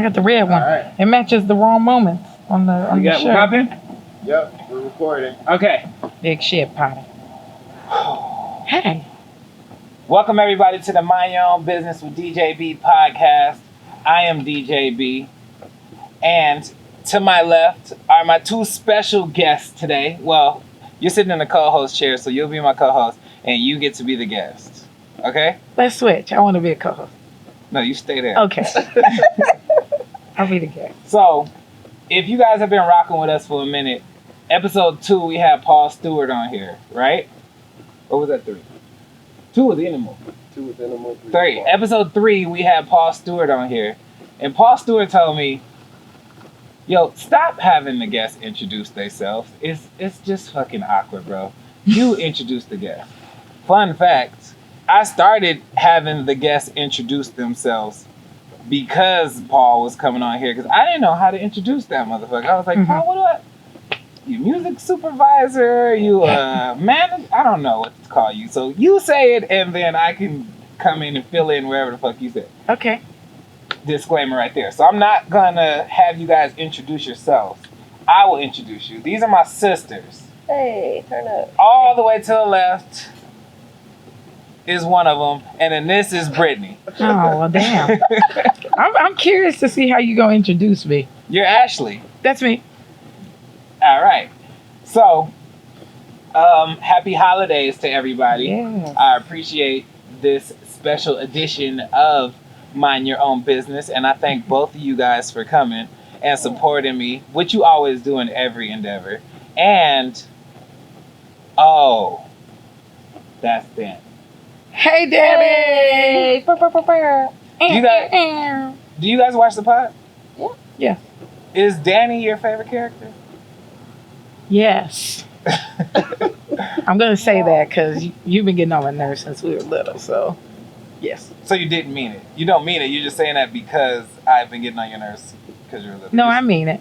got the red one. Right. It matches the wrong moments on the We're shirt. popping? Yep, we're recording. Okay. Big shit potty. Hey. Welcome everybody to the MYOB Business with DJB podcast. I am DJB. And to my left are my two special guests today. Well, you're sitting in the co-host chair, so you'll be my co-host, and you get to be the guest. Okay? Let's switch. I want to be a co-host. No, you stay there. Okay. I'll be the guest. So, if you guys have been rocking with us for a minute, episode 2, we had Paul Stewart on here, right? Or was that 3? 2 was Animal. 2 with Animal. 3. Episode 3, we had Paul Stewart on here. And Paul Stewart told me, yo, stop having the guests introduce themselves. It's just fucking awkward, bro. You introduce the guest. Fun fact, I started having the guests introduce themselves because Paul was coming on here, because I didn't know how to introduce that motherfucker. I was like, Paul, what do I... You music supervisor, you manager, I don't know what to call you. So you say it, and then I can come in and fill in wherever the fuck you said. Okay. Disclaimer right there. So I'm not gonna have you guys introduce yourselves. I will introduce you. These are my sisters. Hey, turn up. All the way to the left is one of them, and then this is Brittany. Oh, well, damn. I'm curious to see how you gonna introduce me. You're Ashley. That's me. All right. So, happy holidays to everybody. Yeah. I appreciate this special edition of Mind Your Own Business, and I thank both of you guys for coming and supporting me, which you always do in every endeavor. And, oh, that's Dan. Hey, Daddy. Hey. Do you guys watch the pod? Yeah. Is Danny your favorite character? Yes. I'm going to say that because you've been getting on my nerves since we were little, so yes. So you didn't mean it. You don't mean it. You're just saying that because I've been getting on your nerves because you're little. No, I mean it.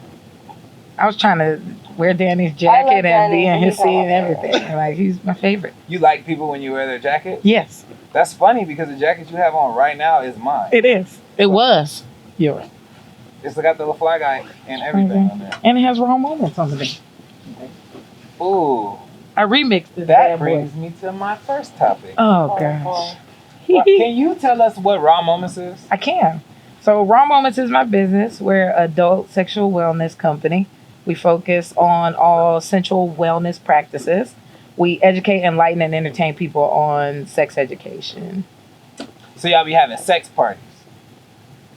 I was trying to wear Danny's jacket and be in his seat and everything. Like, he's my favorite. You like people when you wear their jacket? Yes, That's funny because the jacket you have on right now is mine. it is. It was yours. It's got the little fly guy and everything on there. And it has wrong moments on the thing. Ooh, I remixed this that bad boy. brings me to my first topic. Oh, gosh. Can you tell us what raw moments is? I can. So Raw Moments is my business. We're an adult sexual wellness company. We focus on all sensual wellness practices. We educate, enlighten, and entertain people on sex education. So y'all be having sex parties.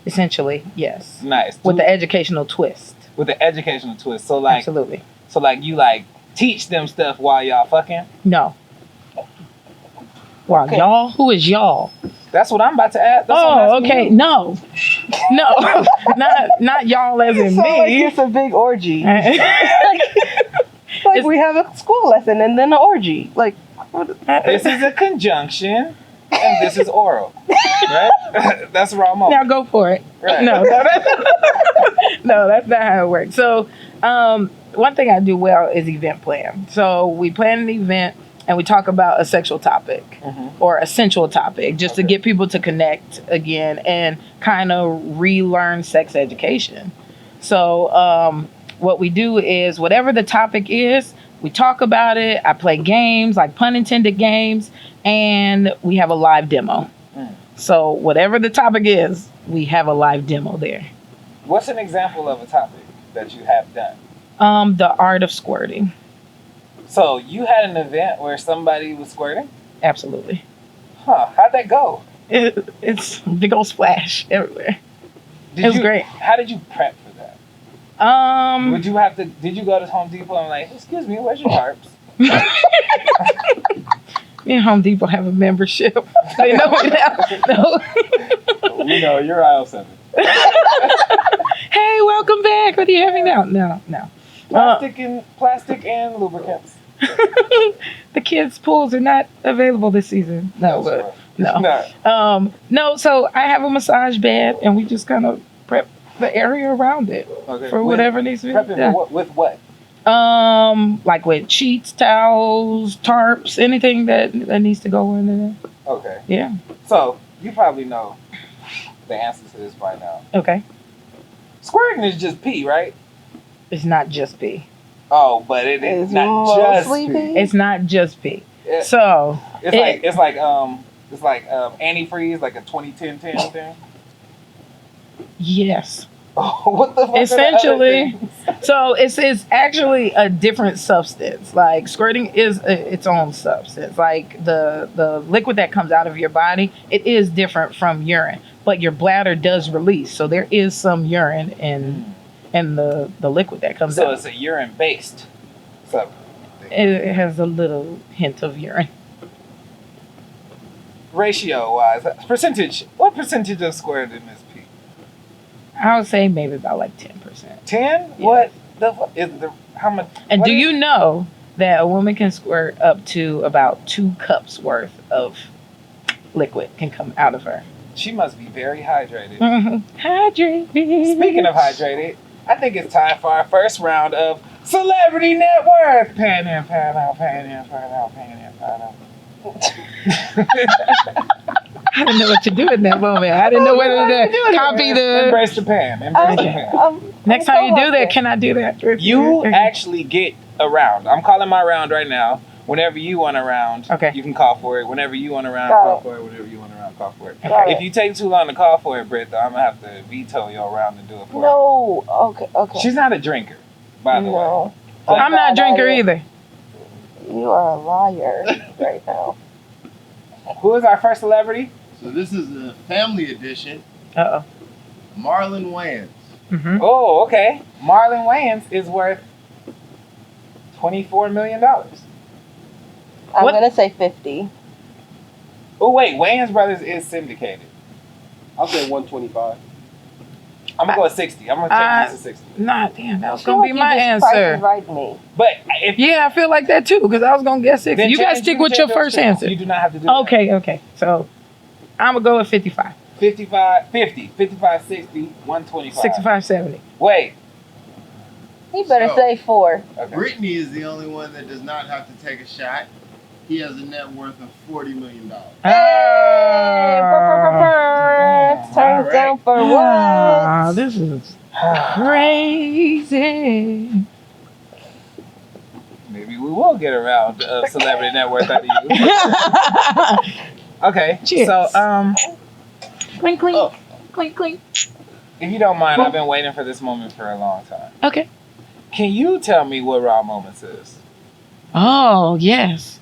Essentially, yes. Nice. With the educational twist. With the educational twist. So like, Absolutely. so like you like teach them stuff while y'all fucking? No. Wow, Okay. y'all? Who is y'all? That's what I'm about to ask. That's what I'm Oh, asking okay. you. No. No. not y'all as in So like me. it's a big orgy. Like we have a school lesson and then an orgy. Like This is a conjunction, and this is oral, right? That's raw moment. Now go for it. Right. No, that's not how it works. So, one thing I do well is event plan. So we plan an event and we talk about a sexual topic or a sensual topic just to get people to connect again and kind of relearn sex education. So, what we do is whatever the topic is, we talk about it. I play games, like pun intended games, and we have a live demo. So whatever the topic is, we have a live demo there. What's an example of a topic that you have done? The art of squirting. So you had an event where somebody was squirting? Absolutely. Huh? How'd that go? It's a big old splash everywhere. Did It was you- great. How did you prep for that? Did you go to Home Depot and like, excuse me, where's your tarps? Me and Home Depot have a membership. They know it now. No. We know, you're aisle 7. Hey, welcome back. What are you having now? No. Plastic and lubricants. The kids' pools are not available this season. No, but no. No, so I have a massage bed and we just kind of prep the area around it for whatever needs to be prepping done. with what? Like with sheets, towels, tarps, anything that needs to go in there. Okay. Yeah. So you probably know the answer to this by now. Okay. Squirting is just pee, right? It's not just pee. Oh, but it is It's not just mostly pee. pee. It's not just pee. It- So It's like antifreeze, like a 2010 thing. yes. Oh, what the fuck? Essentially, so it's actually a different substance. Like squirting is its own substance. Like the liquid that comes out of your body, it is different from urine, but your bladder does release. So there is some urine in the liquid that comes So out. it's a urine based substance. It has a little hint of urine. Ratio wise, percentage. What percentage of squirting is pee? I would say maybe about like 10%. 10? Yeah. What the fuck is the how much? And what do is- you know that a woman can squirt up to about 2 cups worth of liquid can come out of her? She must be very hydrated. Hydrated. Speaking of hydrated, I think it's time for our first round of Celebrity Net Worth. Pan in, pan out, pan in, pan out, pan in, pan out. I didn't know what to do in that moment. I didn't know whether to copy the. Embrace the pan. Embrace the pan. Next time you do that, can I do that? You actually get a round. I'm calling my round right now. Whenever you want a round, Okay. you can call for it. Whenever you want a round, Got call it. for it. Whenever you want a round, call for it. Got If it. you take too long to call for it, Britt, though, I'm going to have to veto your round and do it for No. Okay. you. She's not a drinker, by the way. No. I'm not a drinker either. You are a liar right now. Who is our first celebrity? So this is a family edition. Uh Marlon Wayans. oh. Mm-hmm. Oh, okay. Marlon Wayans is worth $24 million. I'm What? gonna say 50. Oh, wait. Wayans Brothers is syndicated. I'll say 125. I'm going to go with 60. I'm going to check this to 60. Nah, damn, that was I feel gonna be like my you just answer. Price is Right me. But if Yeah, I feel like that too, because I was gonna guess 60. then You guys change- stick can with your change those first things. answer. You do not have to do that. Okay. So I'm gonna go with 55, 55, 50, 55, 60, 125. 65, 70. Wait. You better So- say 4. Okay. Brittany is the only one that does not have to take a shot. He has a net worth of $40 million. Hey, turns Alright. down for what? This is crazy. Maybe we will get a round of celebrity net worth out of you. Okay. Cheers. So, Clink, clink, Oh. clink, clink. if you don't mind, I've been waiting for this moment for a long time. Okay. Can you tell me what Raw Moments is? Oh yes.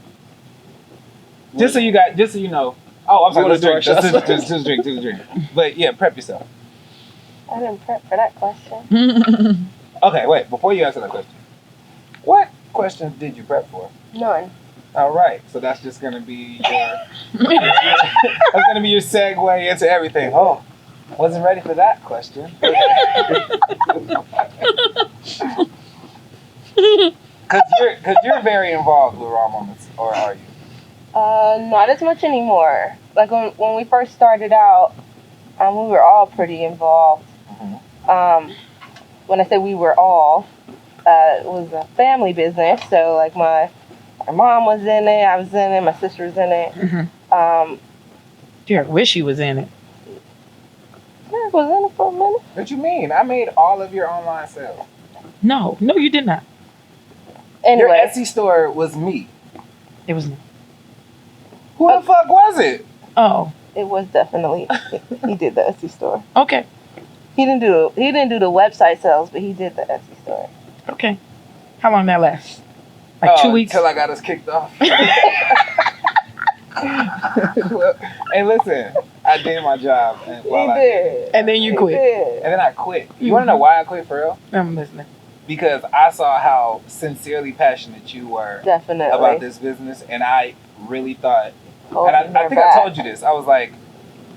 Just so you know. Oh, I'm sorry. What Let's drink. is our Just drink. But yeah, prep yourself. I didn't prep for that question. Okay, wait. Before you answer that question, what questions did you prep for? None. All right, so that's just gonna be that's gonna be your segue into everything. Oh, wasn't ready for that question. Cause you're very involved with Raw Moments, or are you? Not as much anymore. Like when we first started out, we were all pretty involved. Mhm. When I say we were all, it was a family business. So like my mom was in it, I was in it, my sister was in it. Mhm. Dear, I wish he was in it. I was in it for a minute. What you mean? I made all of your online sales. No, you did not. Your Anyway, Etsy store was me. It was not. Who the fuck was it? Oh, it was definitely he did the Etsy store. okay. He didn't do the website sales, but he did the Etsy store. Okay. How long that last? Like 2 weeks? Till I got us kicked off. Hey, listen, I did my job. And He while I did. And then you He quit. did. And then I quit. You want to know why I quit for real? I'm listening. Because I saw how sincerely passionate you were Definitely. about this business, and I really thought, Holding and I her think back. I told you this. I was like,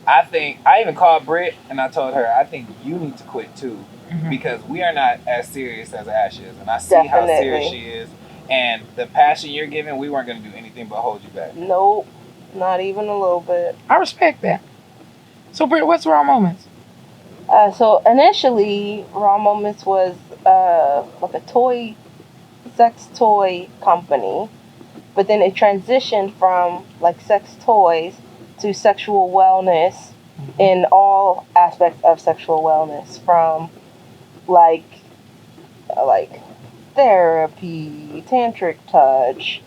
I even called Britt, and I told her, I think you need to quit too, Mhm. because we are not as serious as Ash is, and I see how serious Definitely. she is, and the passion you're giving, we weren't going to do anything but hold you back. Nope, not even a little bit. I respect that. So, Britt, what's Raw Moments? So initially, Raw Moments was like a sex toy company, but then it transitioned from like sex toys to sexual wellness in all aspects of sexual wellness, from like therapy, tantric touch,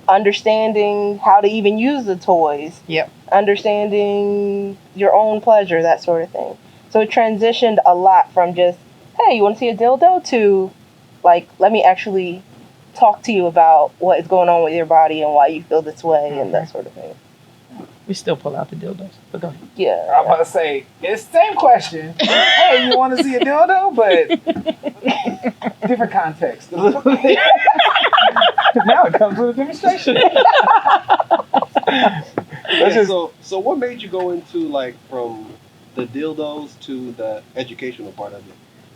understanding how to even use the toys. Yep. Understanding your own pleasure, that sort of thing. So it transitioned a lot from just, hey, you want to see a dildo, to like, let me actually talk to you about what is going on with your body and why you feel this way and that sort of thing. We still pull out the dildos, but go ahead. Yeah. I'm about to say, it's the same question. Hey, you want to see a dildo? But different context. Now it comes with a demonstration. So what made you go into, like, from the dildos to the educational part of it?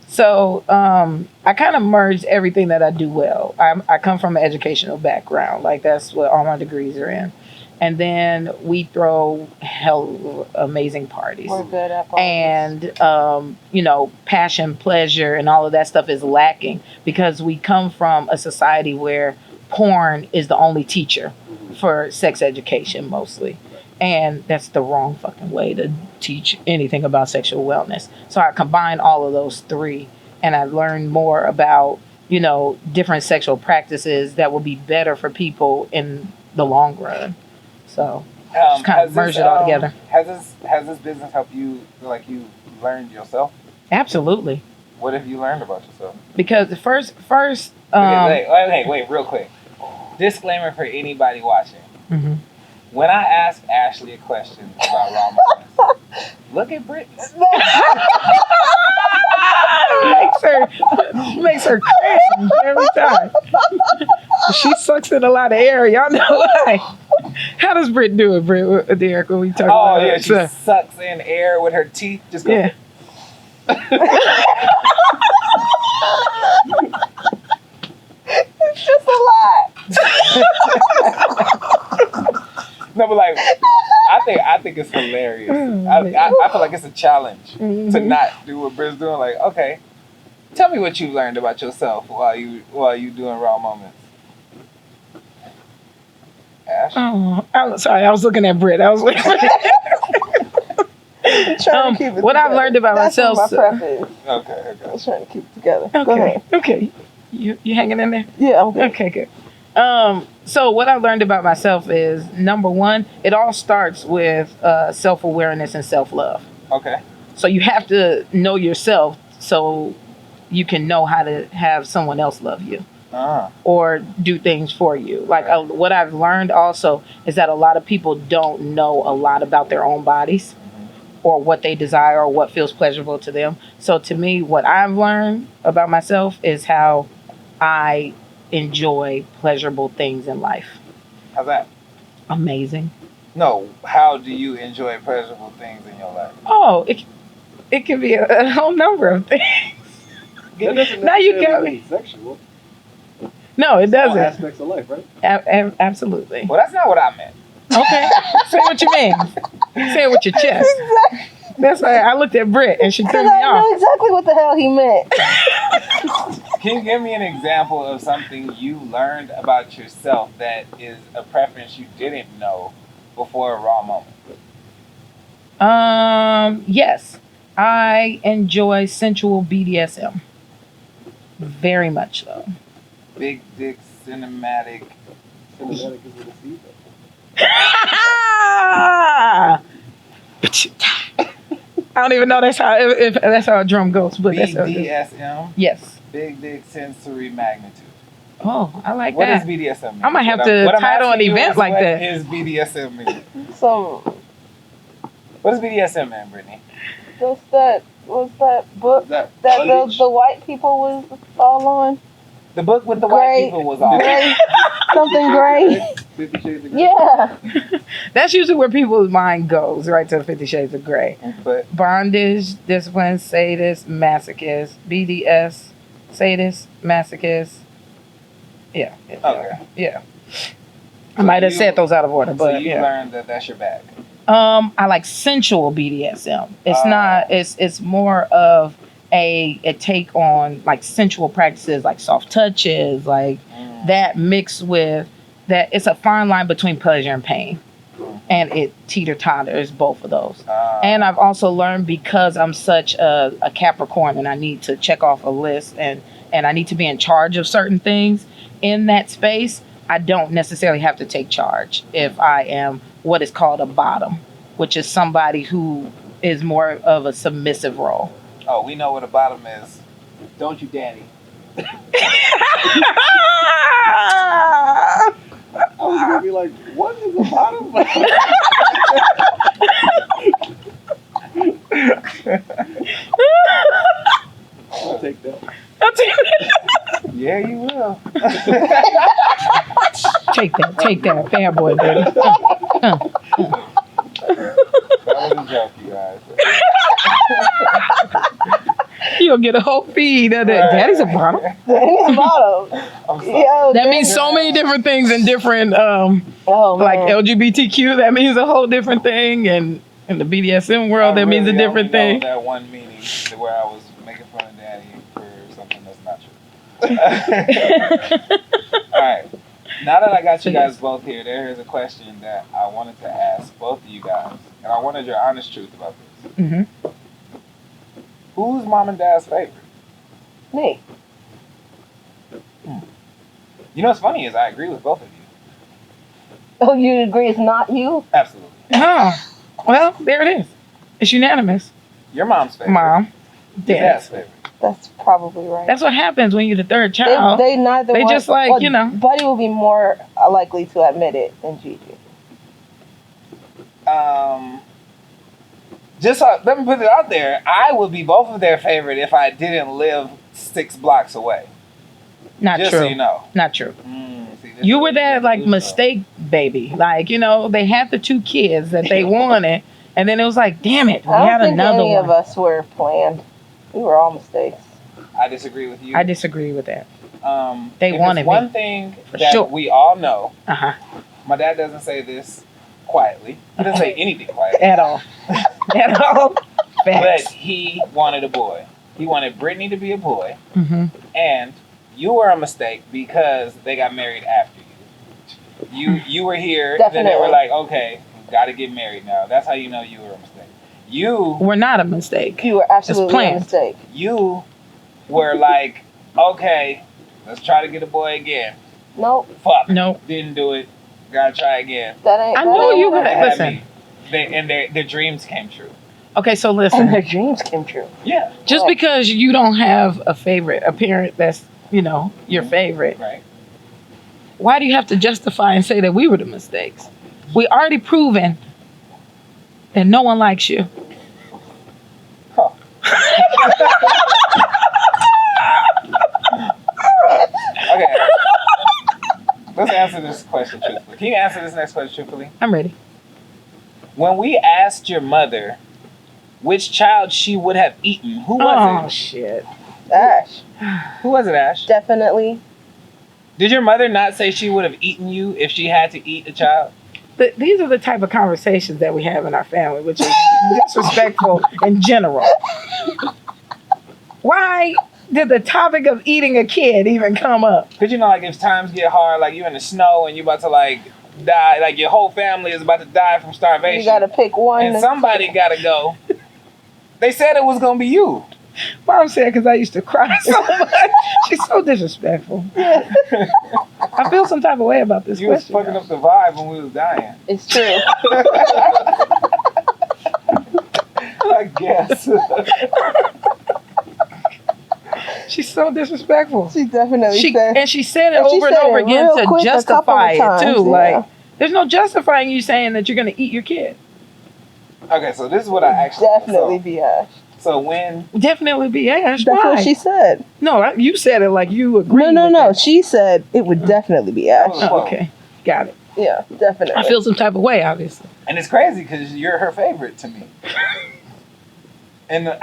So I kind of merged everything that I do well. I come from an educational background. Like, that's what all my degrees are in. And then we throw hell amazing parties. We're good at parties. And, passion, pleasure, and all of that stuff is lacking because we come from a society where porn is the only teacher for sex education mostly. And that's the wrong fucking way to teach anything about sexual wellness. So I combine all of those three and I learned more about, different sexual practices that will be better for people in the long run. So just kind of merge it all together. Has this business helped you feel like you learned yourself? Absolutely. What have you learned about yourself? Because the first wait, real quick. Disclaimer for anybody watching. Mm-hmm. When I ask Ashley a question about raw moments, look at Brittany. makes her cringe every time. She sucks in a lot of air. Y'all know why. How does Britt do it, Derek, when we talk about yeah, it? she sucks in air with her teeth. Just go. Yeah. It's just a lot. No, but like, I think it's hilarious. I feel like it's a challenge to not do what Britt's doing. Like, okay, tell me what you learned about yourself while you doing raw moments. Ash? Oh, I'm sorry. I was looking at Britt. I was looking at what I've learned about myself. That's what my prep is. Okay. I was trying to keep it together. Go ahead. Okay. You hanging in there? Yeah, I'm good. Okay, good. So what I learned about myself is, number one, it all starts with self-awareness and self-love. Okay. So you have to know yourself so you can know how to have someone else love you or do things for you. Like what I've learned also is that a lot of people don't know a lot about their own bodies or what they desire or what feels pleasurable to them. So to me, what I've learned about myself is how I enjoy pleasurable things in life. How's that? Amazing. No, how do you enjoy pleasurable things in your life? Oh, it can be a whole number of things. That doesn't Now you got necessarily me. mean sexual. No, it All doesn't. aspects of life, right? Absolutely. Well, that's not what I meant. Okay. Say what you mean. Say it with your chest. That's why I looked at Britt and she threw me I know off. exactly what the hell he meant. Can you give me an example of something you learned about yourself that is a preference you didn't know before a raw moment? Yes. I enjoy sensual BDSM. Very much so. Big dick cinematic. Cinematic is with a C. I don't even know that's how if that's how a drum goes, but that's how it goes. BDSM. Yes. Big dick sensory magnitude. Oh, I like What that. does BDSM mean? I might have to title an event like that. What does BDSM mean? So, What does BDSM mean, Brittany? what's that book that the white people was all on? The book with the white people was on. Gray, something gray. 50 Shades of Grey. Yeah. That's usually where people's mind goes, right to 50 Shades of Grey. But Bondage, discipline, sadist, masochist, BDS, sadist, masochist. Yeah. Okay. Yeah. I might have said those out of order, but so you yeah. learned that that's your bag. I like sensual BDSM. It's not. It's more of a take on like sensual practices, like soft touches, like that mixed with that. It's a fine line between pleasure and pain. and it teeter-totters both of those. And I've also learned, because I'm such a Capricorn and I need to check off a list and I need to be in charge of certain things in that space, I don't necessarily have to take charge if I am what is called a bottom, which is somebody who is more of a submissive role. Oh, we know what a bottom is. Don't you, Daddy? I was gonna be like, what is a bottom? I'll take that. Yeah, you will. Take that, fanboy, baby. That was a joke, you guys. You'll get a whole feed of that. Daddy's a bottom. Daddy's a bottom. I'm sorry. Yo, That means so many different things in different, oh, like man. LGBTQ. That means a whole different thing, and in the BDSM world, that means a different only know thing. That one meaning where I was making fun of Daddy for something that's not true. All right. Now that I got you guys both here, there is a question that I wanted to ask both of you guys, and I wanted your honest truth about this. Mm-hmm. Who's mom and dad's favorite? Me. You know what's funny is I agree with both of you. Oh, you agree it's not you? Absolutely. Oh, well, there it is. It's unanimous. Your mom's favorite. Mom, Your dad. dad's favorite. That's probably right. That's what happens when you're the third child. They neither They one, just like, well, you know. Buddy will be more likely to admit it than Gigi. Just let me put it out there. I would be both of their favorite if I didn't live 6 blocks away. Not Just true. so you know. Not true. See, this You is were that like delusional. mistake baby. Like, you know, they had the 2 kids that they wanted, and then it was like, damn it, we I had don't think another any of one. us were planned. We were all mistakes. I disagree with you. I disagree with that. They if it's wanted me. one thing For that sure. we all know. Uh-huh. My dad doesn't say this quietly. He doesn't say anything quietly. At all. At all. But Facts. he wanted a boy. He wanted Brittany to be a boy. Mm-hmm. And you were a mistake because they got married after you. You were here. Then they were Definitely. like, okay, got to get married now. That's how you know you were a mistake. We're not a mistake. You were absolutely a planned. mistake. You were like, okay, let's try to get a boy again. Nope. Fuck. Nope. Didn't do it. Gotta try again. That ain't. I that know ain't you what had- happened. They had listen. me. And their dreams came true. Okay, so And listen. their dreams came true. Yeah. Just Right. because you don't have a favorite, a parent that's, you know, your favorite, Right. why do you have to justify and say that we were the mistakes? We already proven that no one likes you. Huh. Okay. Let's answer this question truthfully. Can you answer this next question truthfully? I'm ready. When we asked your mother which child she would have eaten, who was Oh, shit. Ash. it? Who was it, Ash? Definitely. Did your mother not say she would have eaten you if she had to eat a child? These are the type of conversations that we have in our family, which is disrespectful in general. Why did the topic of eating a kid even come up? Cause you know, like if times get hard, like you're in the snow and you're about to like die, like your whole family is about to die from starvation. You gotta pick one. and somebody gotta go. They said it was gonna be you. Mom said because I used to cry so much. She's so disrespectful. I feel some type of way about this You was question. fucking up the vibe when we was dying. It's true. I guess. She's so disrespectful. She definitely said. And she said it And she over and said over it again real to quick a couple justify of it times, too. yeah. Like, there's no justifying you saying that you're gonna eat your kid. Okay, so this is what I actually Definitely be Ash. So when Definitely be Ash. That's Why? what she said. No, you said it like you agree. No. with that. She said it would definitely be Ash. Oh, okay, got it. Yeah, definitely. I feel some type of way, obviously. and it's crazy because you're her favorite to me. And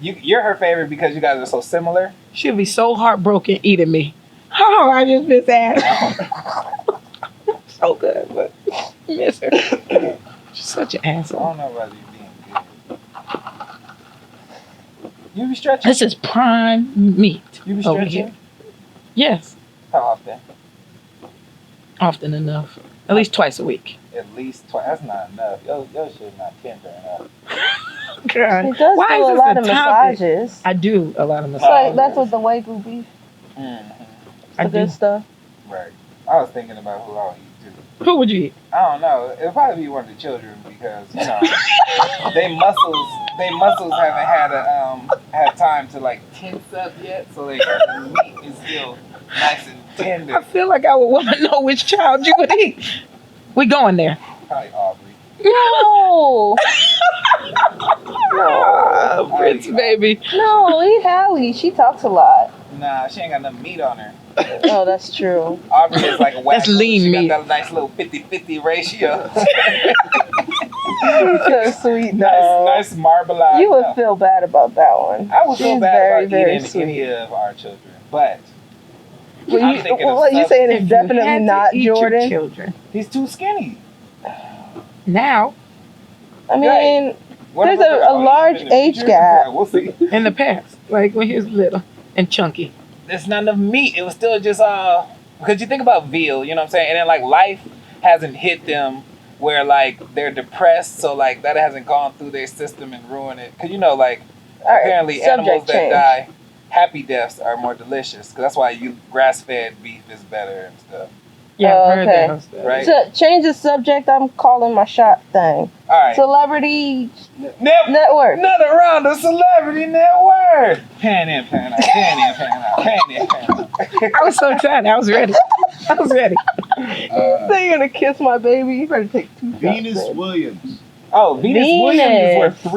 you're her favorite because you guys are so similar. She'll be so heartbroken eating me. Oh, I just miss Ash. So good, but miss her. She's such an I asshole. don't know whether you're being good. You be stretching? This is prime meat You be over stretching? here. Yes, How often? often enough. At least twice a week. At least twice. That's not enough. Yo shit not tender enough. God. He does Why do is a this lot a of topic? massages. I do a lot of So massages. that's what the Wagyu beef, I the good do. stuff. Right. I was thinking about who I'll eat too. Who would you eat? I don't know. It'll probably be one of the children because they muscles haven't had time to like tense up yet, so the meat is still nice and tender. I feel like I would want to know which child you would eat. We going there. Probably Aubrey. No, Oh, Prince, baby. no, eat Hallie. She talks a lot. Nah, she ain't got enough meat on her. Oh, that's true. Aubrey is like a whack. That's lean she meat. got that nice little 50-50 ratio. So sweet, nice, dog. nice marbleized. You would feel bad about that one. I would feel She's bad very, about very eating sweet. any of our children, but Well, I'm you, thinking of well, you stuff- saying If it's you definitely had to not eat your Jordan? children. he's too skinny. Now, I mean, What There's if a I'll eat him large in the age future? gap. We'll see. in the past, like when he was little and chunky. There's not enough meat. It was still just because you think about veal, you know what I'm saying, and then like life hasn't hit them where like they're depressed, so like that hasn't gone through their system and ruined it. Because all right, apparently animals subject that change. die happy deaths are more delicious. Because that's why grass-fed beef is better and stuff. Yeah, Oh, I've heard okay. that stuff. Right. So, change the subject. I'm calling my shot thing. All right. Celebrity Network. network. Another round of Celebrity Network. Pan in, pan out. Pan in, pan out. Pan in, pan out. I was so excited. I was ready. I was ready. So you're gonna kiss my baby? You better take 2 shots. Venus babe. Williams. Oh, Venus Williams is Venus. worth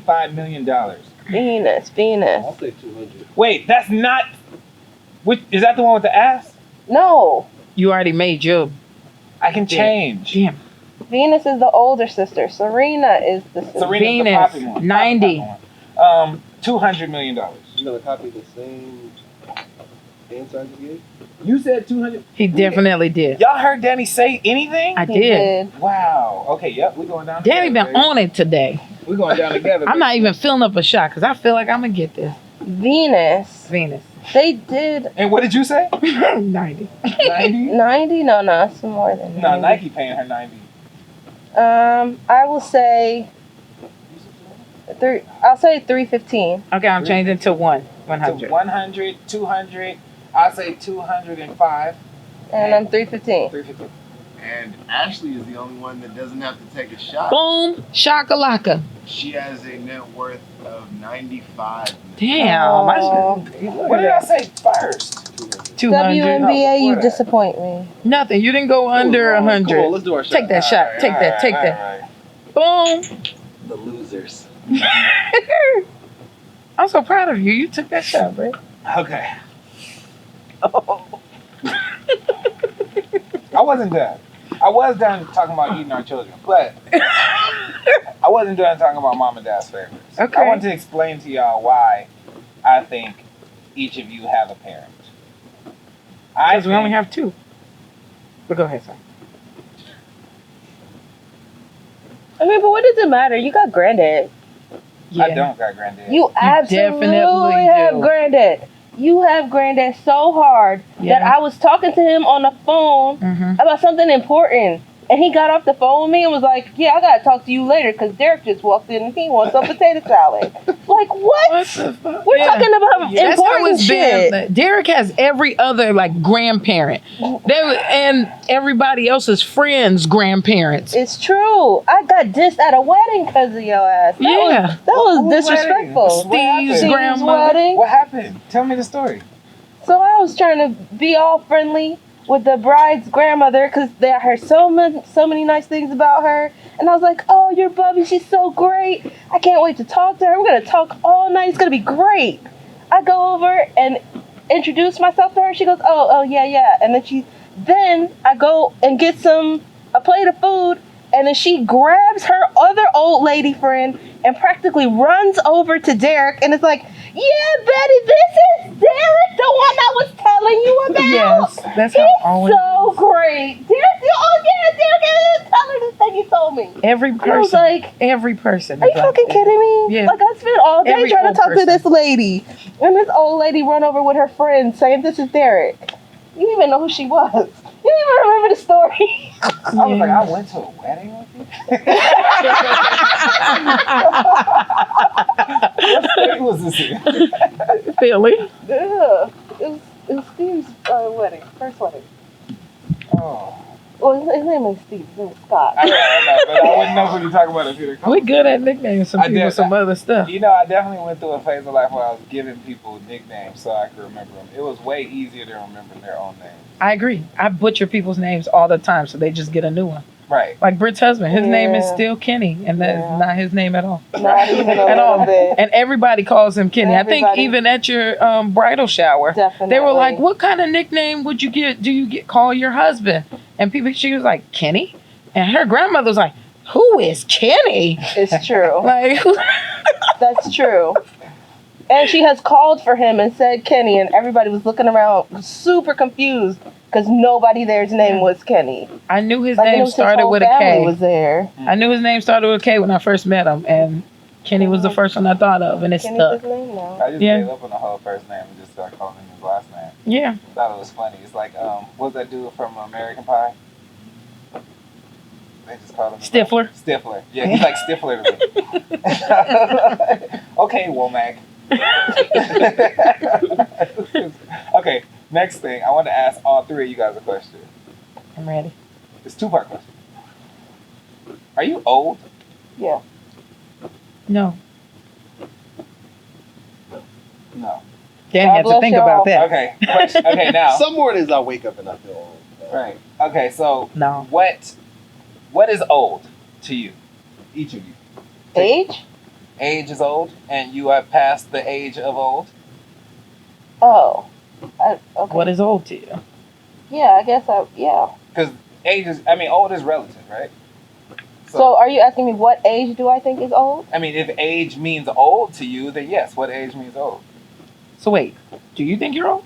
$325 million. Venus. I'll say 200. Wait, that's not. Is that the one with the ass? No, You already made your I can change. damn. Venus is the older sister. Serena is the sister. Serena's Venus, the poppy one. 90. Poppy one. $200 million. You gonna copy the same answer I just gave? You said 200. He definitely did. Y'all heard Danny say anything? I He did. Wow. Okay. Yep. We're going down. Danny together, been baby. on it today. We're going down together. I'm not even filling up a shot because I feel like I'm gonna get this. Venus. Venus. They did And what did you say? 90. 90? 90. No, it's more than 90. No, Nike paying her 90. I will say I'll say 315. Okay, I'm changing to 100. To 100, 200. I'll say 205. And I'm 315. 350. And Ashley is the only one that doesn't have to take a shot. Boom, shakalaka. She has a net worth of 95 million. Damn. Oh. What did I say first? 200. WNBA, you before that. disappoint me. Nothing. You didn't go under Come on, 100. let's do our shot. Take that shot. Take that. Take that. Boom. The losers. I'm so proud of you. You took that shot, bro. Okay. I wasn't done. I was done talking about eating our children, but I wasn't done talking about mom and dad's favorites. Okay. I want to explain to y'all why I think each of you have a parent. Because we only have 2. But go ahead, son. I mean, but what does it matter? You got granddad. Yeah. I don't got granddad. You absolutely definitely have do. granddad. You have granddad so hard Yeah. that I was talking to him on the phone Mm-hmm. about something important. And he got off the phone with me and was like, yeah, I got to talk to you later because Derek just walked in and he wants some potato salad. Like, what? What the fuck? We're talking about That's how important it's shit. been. Derek has every other like grandparent, and everybody else's friends' grandparents. It's true. I got dissed at a wedding because of your ass. That was Whose disrespectful. wedding? Steve's Steve's grandmother. wedding. What happened? Tell me the story. So I was trying to be all friendly with the bride's grandmother because I heard so many nice things about her. And I was like, oh, your Bubby, she's so great. I can't wait to talk to her. We're going to talk all night. It's going to be great. I go over and introduce myself to her. She goes, oh, yeah. And then I go and get a plate of food. And then she grabs her other old lady friend and practically runs over to Derek and is like, yeah, Betty, this is Derek, the one I was telling you about. Yes, that's how He's it always. so great. Derek, tell her this thing you told me. Every And I was person. like, Every person. are you is like fucking that. kidding me? Yeah. Like, I spent all day Every trying to old talk to person. this lady. And this old lady run over with her friend saying, this is Derek. You didn't even know who she was. You didn't even remember the story. I was like, I went to a wedding with you? What state was this in? Philly. Yeah. It was Steve's wedding. First wedding. Oh. Well, his name is Steve. His name is Scott. I know, but I wouldn't know who you're talking about if you'd We good at nicknames some I people did. some other stuff. You know, I definitely went through a phase of life where I was giving people nicknames so I could remember them. It was way easier to remember their own names. I agree. I butcher people's names all the time, so they just get a new one. Right. Like Britt's husband, his name is Yeah. still Kenny, and that's Yeah. not his name at all. Not even a At little all. bit. And everybody calls him Kenny. I think Everybody. even at your bridal shower, Definitely. they were like, "What kind of nickname would you get? Do you get call your husband?" And she was like, "Kenny," and her grandmother was like, "Who is Kenny?" It's true. Like, That's true. And she has called for him and said Kenny, and everybody was looking around super confused because nobody there's name was Kenny. I knew his Like, it name was his started whole with a family K. was there. I knew his name started with a K when I first met him, and Kenny was the first one I thought of, and it Kenny's stuck. his name now. I just Yeah. gave up on the whole first name and just started calling him his last name. Yeah. Thought it was funny. It's like, what's that dude from American Pie? They just called him Stifler. Stifler. Yeah, he's like Stifler to me. Okay, Womack. Okay, next thing. I want to ask all three of you guys a question. I'm ready. It's a two-part question. Are you old? Yeah. No. No. Danny God had to bless think y'all. about that. Okay. Question. Okay, now. Some mornings I wake up and I feel old. Right. Okay, so No. what is old to you? Each of you. Age? Age is old, and you are past the age of old. Oh. Okay. What is old to you? Yeah, I guess yeah. Because age is, old is relative, right? So are you asking me what age do I think is old? I mean, if age means old to you, then yes, what age means old? So wait, do you think you're old?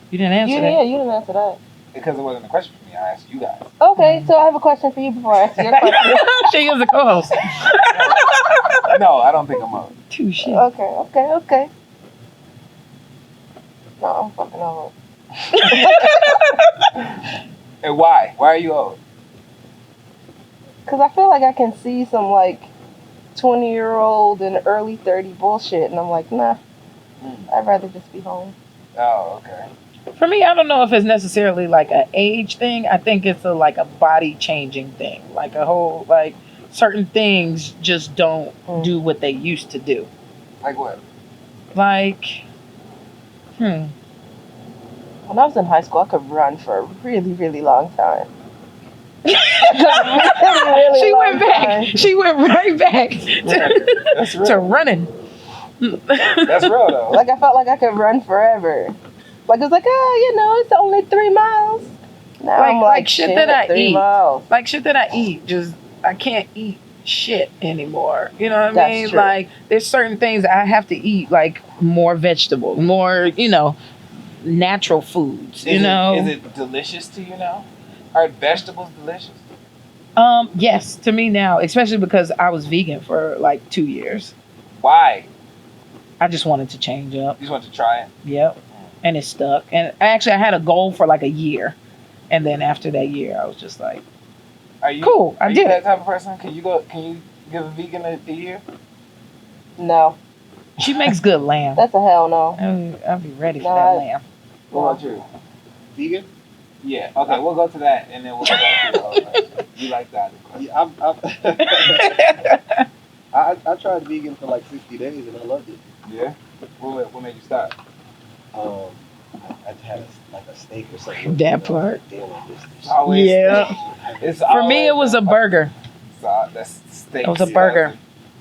You didn't answer Yeah, that. you didn't answer that. Because it wasn't a question for me, I asked you guys. Okay, so I have a question for you before I answer your question. She is the co-host. No, I don't think I'm old. Touche. Okay. No, I'm fucking old. And why? Why are you old? Because I feel like I can see some, 20-year-old and early 30 bullshit, and I'm like, nah, I'd rather just be home. Oh, okay. For me, I don't know if it's necessarily like an age thing. I think it's a body changing thing. Like a whole, certain things just don't do what they used to do. Like what? When I was in high school, I could run for a really, really long time. She went back. She went right back That's real. to running. That's real, though. I felt like I could run forever. It was it's only 3 miles. Now I'm Like shit that I 3 eat. miles. Like shit that I eat, I can't eat shit anymore. You know what I That's mean? true. There's certain things I have to eat, more vegetables, more, natural foods. Is it delicious to you now? Are vegetables delicious? Yes, to me now, especially because I was vegan for 2 years. Why? I just wanted to change up. You just want to try it? Yep. And it stuck. And I had a goal for a year. And then after that year, I was just like, Are you cool, I are did you it. that type of person? Can you give a vegan a year? No, She makes good lamb. that's a hell no. I'll be ready for No, that lamb. What about you? Vegan? Yeah. Okay, we'll go to that, and then we'll go back to the other question. You like that? Yeah, I tried vegan for 60 days and I loved it. Yeah. What made you stop? I had a steak or something. That part. Damn, Always. Yeah. It's For me, it was a burger. That's steak. It was a burger.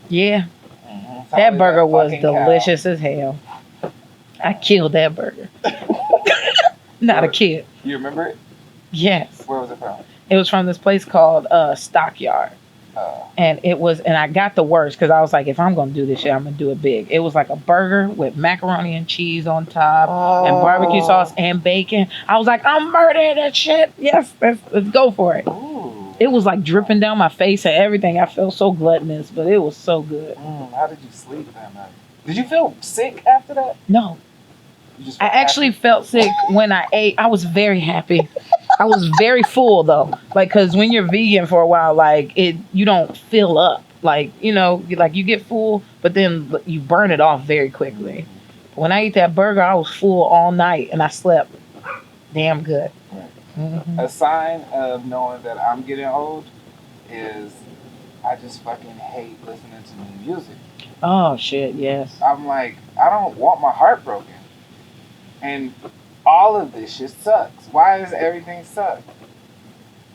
Yeah. Mhm. It's That always burger was fucking cow. delicious as hell. I killed that burger. Not a kid. You remember it? Yes. Where was it from? It was from this place called Stockyard. And I got the worst because I was like, if I'm going to do this shit, I'm going to do it big. It was like a burger with macaroni and cheese on top and barbecue sauce and bacon. I was like, I'm murdering that shit. Yes, let's go for it. Ooh. It was dripping down my face and everything. I felt so gluttonous, but it was so good. How did you sleep that night? Did you feel sick after that? No, You just I felt actually felt sick when I ate. I was very happy. I was very full though, like because when you're vegan for a while, like you don't fill up, like like you get full, but then you burn it off very quickly. When I ate that burger, I was full all night and I slept damn good. Mm-hmm. A sign of knowing that I'm getting old is I just fucking hate listening to new music. Oh shit, yes. I'm like, I don't want my heart broken. And all of this shit sucks. Why does everything suck?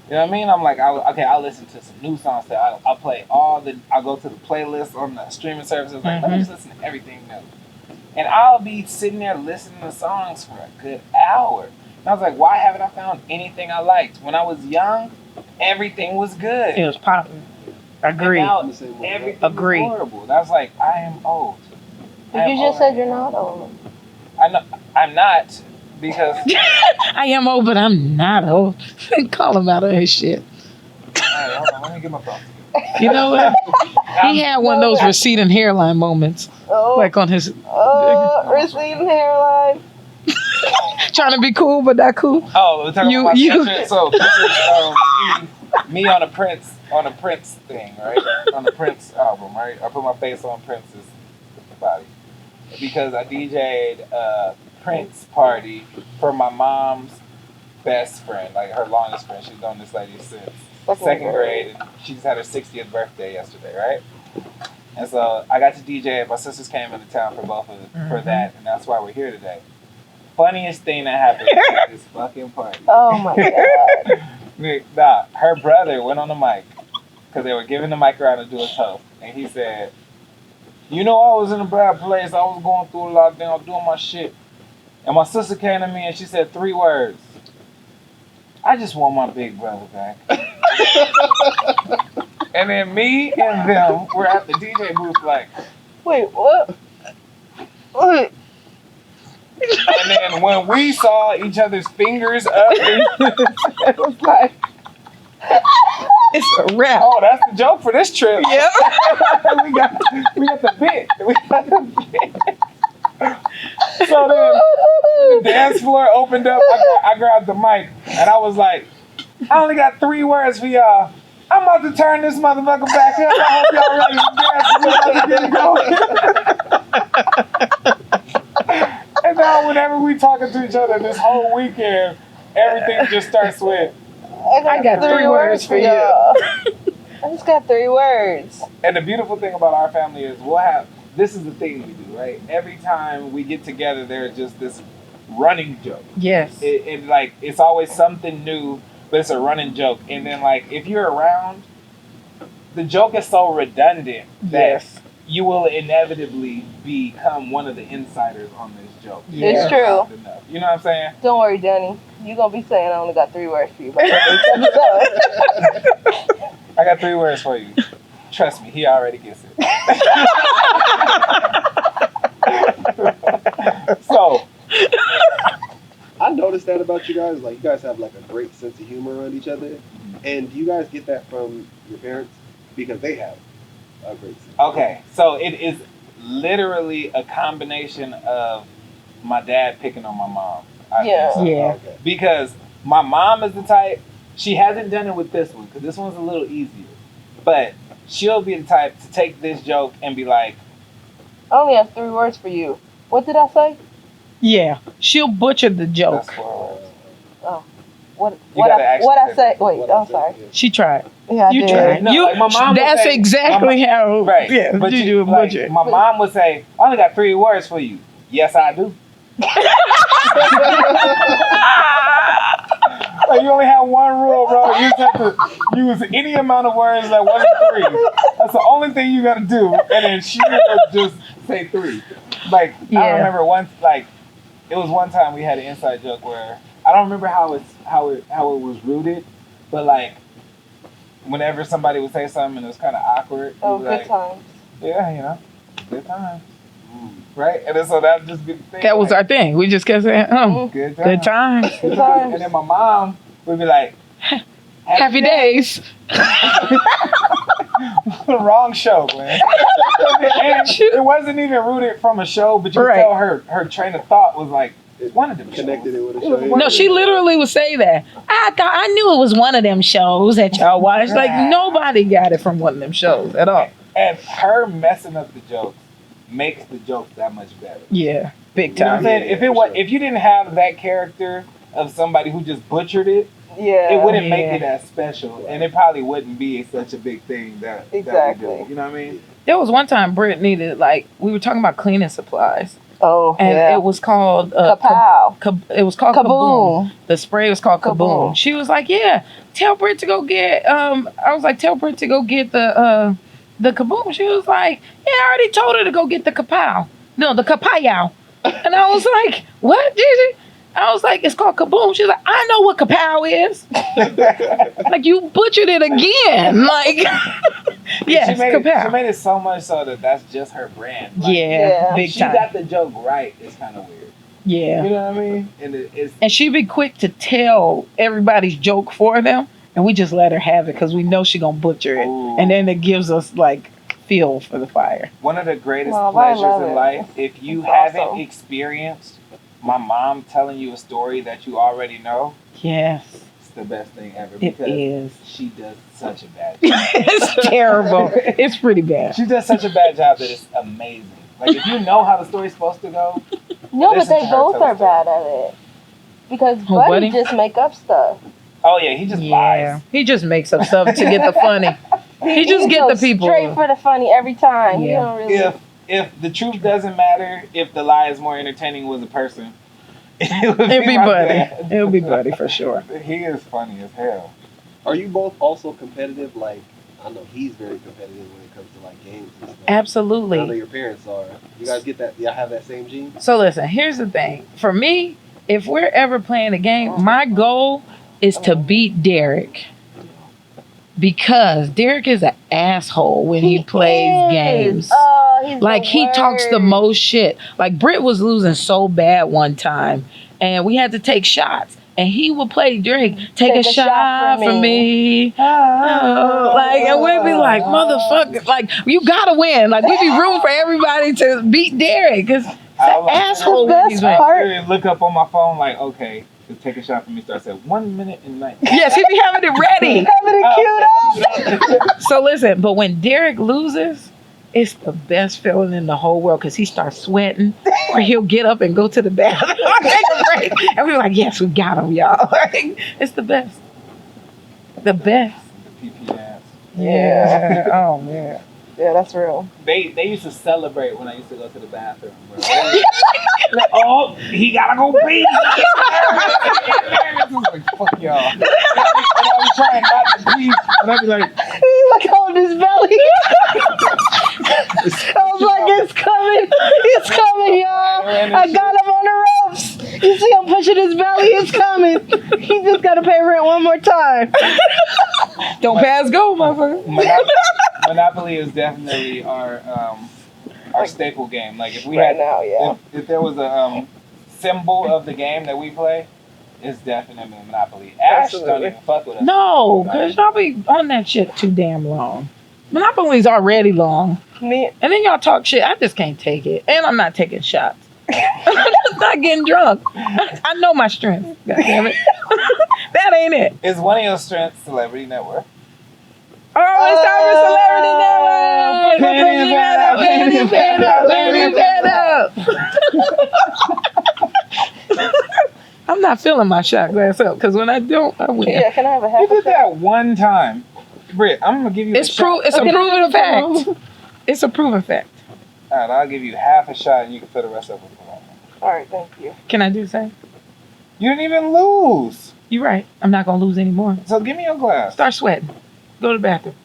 You know what I mean? I'm like, I'll listen to some new songs. I'll play I'll go to the playlist on the streaming services. Like, let me just listen to everything new. And I'll be sitting there listening to songs for a good hour. And I was like, why haven't I found anything I liked? When I was young, everything was good. It was popping. Agreed. And now everything Agreed. is horrible. And I was like, I am old. But you just said you're not old. I know I'm not, because I am old, but I'm not old. Call him out of his shit. Alright, hold on, let me get my phone. You know what? He had one of those receding hairline moments, Oh, like on his receding hairline. trying to be cool, but not cool. Oh, we're talking about my You- sweatshirt. So this is me on a Prince thing, right? On the Prince album, right? I put my face on Prince's body because I DJ'd a Prince party for my mom's best friend, like her longest friend. She's known this lady since second grade, and she just had her 60th birthday yesterday, right? And so I got to DJ it. My sisters came into town for for that, and that's why we're here today. Funniest thing that happened at this fucking party. Oh my god. Nah, her brother went on the mic because they were giving the mic around to do a toast, and he said, "You know, I was in a bad place. I was going through a lot of things. I was doing my shit, and my sister came to me and she said 3 words. I just want my big brother back." And then me and them were at the DJ booth like, Wait, what? Wait. and then when we saw each other's fingers up, it was like, It's a wrap. oh, that's the joke for this trip. Yeah. we got the bit. So then the dance floor opened up. I grabbed the mic and I was like, I only got 3 words for y'all. I'm about to turn this motherfucker back up. I hope y'all ready to dance. We're about to get it going. And now whenever we talking to each other this whole weekend, everything just starts with, I got 3 words for you. I just got 3 words. and the beautiful thing about our family is this is the thing we do, right? Every time we get together, there's just this running joke. Yes. It's always something new, but it's a running joke. And then like if you're around, the joke is so redundant that Yes. you will inevitably become one of the insiders on this joke. Yeah. It's true. Enough. You know what I'm saying? Don't worry, Danny. You're gonna be saying I only got 3 words for you. But I got 3 words for you. Trust me, he already gets it. So I noticed that about you guys. Like, you guys have like a great sense of humor around each other. And do you guys get that from your parents? Because they have a great sense. okay, so it is literally a combination of my dad picking on my mom. I Yeah. think so. Yeah. Okay. Because my mom is the type, she hasn't done it with this one, because this one's a little easier. But she'll be the type to take this joke and be like, I only have 3 words for you. What did I say? Yeah. She'll butcher the that's joke. 4 words. What gotta actually I say say? that. Wait, What I I'm said, sorry. yeah. She tried. Yeah, I You did. tried. No, like my mom would That's say- exactly how. Right. Yeah. But you do a like, butcher. my mom would say, I only got 3 words for you. Yes, I do. Like, you only have 1 rule, bro. You just have to use any amount of words that wasn't 3. That's the only thing you gotta do. And then she would just say 3. Like, I Yeah. remember once, like, it was one time we had an inside joke where I don't remember how it was rooted, but like whenever somebody would say something and it was kind of awkward, Oh, we'd be good like, times. yeah, you know, good times, right? And then so that would just be the thing. That was like, our thing. We just kept saying, good good times. Good times. And then my mom would be like, Happy days. Wrong show, man. And it wasn't even rooted from a show, but you could Right. tell her train of thought was like One of them connected shows. it with a It was show. one No, she literally would say that. I knew it was one of them shows that y'all watched. Like nobody got it from one of them shows at all. And her messing up the jokes makes the jokes that much better. Yeah, big You know what I'm time. saying? Yeah, If it for was, sure. if you didn't have that character of somebody who just butchered it, Yeah. it wouldn't make Yeah. it as special, and it probably wouldn't be such a big thing that Exactly. we do. You know what I mean? There was one time Britt needed we were talking about cleaning supplies, Oh, and yeah. it was called Kapow. it was called Kaboom. Kaboom. The spray was called Kaboom. Kaboom. She was like, "Yeah, tell Britt to go get." I was like, "Tell Britt to go get the Kaboom." She was like, "Yeah, I already told her to go get the Kapow. No, the Kapow." And I was like, "What, Gigi?" I was like, "It's called Kaboom." She's like, "I know what Kapow is." Like you butchered it again. Like, yes, she Kapow. made it so much so that that's just her brand. Like, Yeah, Yeah. big she time. got the joke right. It's kind of weird. Yeah. You know what I mean? And it's And she'd be quick to tell everybody's joke for them, and we just let her have it because we know she gonna butcher it, Ooh. and then it gives us like fuel for the fire. one of the greatest Mom, I pleasures love in it. life. If you It's haven't awesome. experienced my mom telling you a story that you already know, Yes, it's the best thing ever it because is. she does such a bad job. It's terrible. It's pretty bad. She does such a bad job that it's amazing. Like if you know how the story's supposed to go, No, but Listen they to her both tell are the story. bad at it. Because Oh, Buddy Buddy? just make up stuff. oh yeah, he just lies. He just makes up stuff to get the funny. He just get the goes people. straight for the funny every time. He Yeah. don't really. If the truth doesn't matter, if the lie is more entertaining was a person, it would It'll be my Buddy. dad. It'll be Buddy for sure. He is funny as hell. Are you both also competitive? Like, I know he's very competitive when it comes to like games and stuff. I know Absolutely. your parents are. You guys get that? Y'all have that same gene? So listen, here's the thing. For me, if we're ever playing a game, my goal is to beat Derek. Because Derek is an asshole when he plays is. games. Oh, he's Like the he talks the worst. most shit. Like Britt was losing so bad one time, and we had to take shots. And he would play Drake, take a shot for me. Oh, like, and we'd be like, motherfucker, like you gotta win. Like we'd be rooting for everybody to beat Derek because he's an asshole when he's The winning. best part- I look up on my phone like, okay, to take a shot from me. So I said 1 minute and 19. Yes, he be having it ready. Having it queued up. So listen, but when Derek loses, it's the best feeling in the whole world because he starts sweating or he'll get up and go to the bathroom take a break. And we're like, yes, we got him, y'all. Like, it's the best. The best. The PP dance. Yeah. Oh, man. Yeah, that's real. They used to celebrate when I used to go to the bathroom. Bro. Like, oh, he gotta go pee. Like, fuck y'all. And I was trying not to pee, and I'd be like, He's like holding his belly. I was like, it's coming. It's coming, y'all. I got him on the ropes. You see him pushing his belly. It's coming. He just got to pay rent one more time. Don't pass go, motherfucker. Monopoly is definitely our staple game. Like if we Right had, now, yeah. if there was a symbol of the game that we play, it's definitely Monopoly. Ash don't Absolutely. even fuck with us. No, because y'all be on that shit too damn long. Monopoly's already long. Me, And then y'all talk shit. I just can't take it. And I'm not taking shots. I'm just not getting drunk. I know my strength. God damn it. That ain't it. Is one of your strengths Celebrity Network? Oh, it's time for Celebrity Network. I'm not filling my shot glass up because when I don't, I win. yeah, can I have a half You a did shot? that one time. Britt, I'm gonna give you It's a shot. It's a proven fact. It's a proven fact. Alright, I'll give you half a shot and you can fill the rest of it. All right, thank you. Can I do the same? You didn't even lose. You're right. I'm not gonna lose anymore. So give me your glass. Start sweating. Go to the bathroom.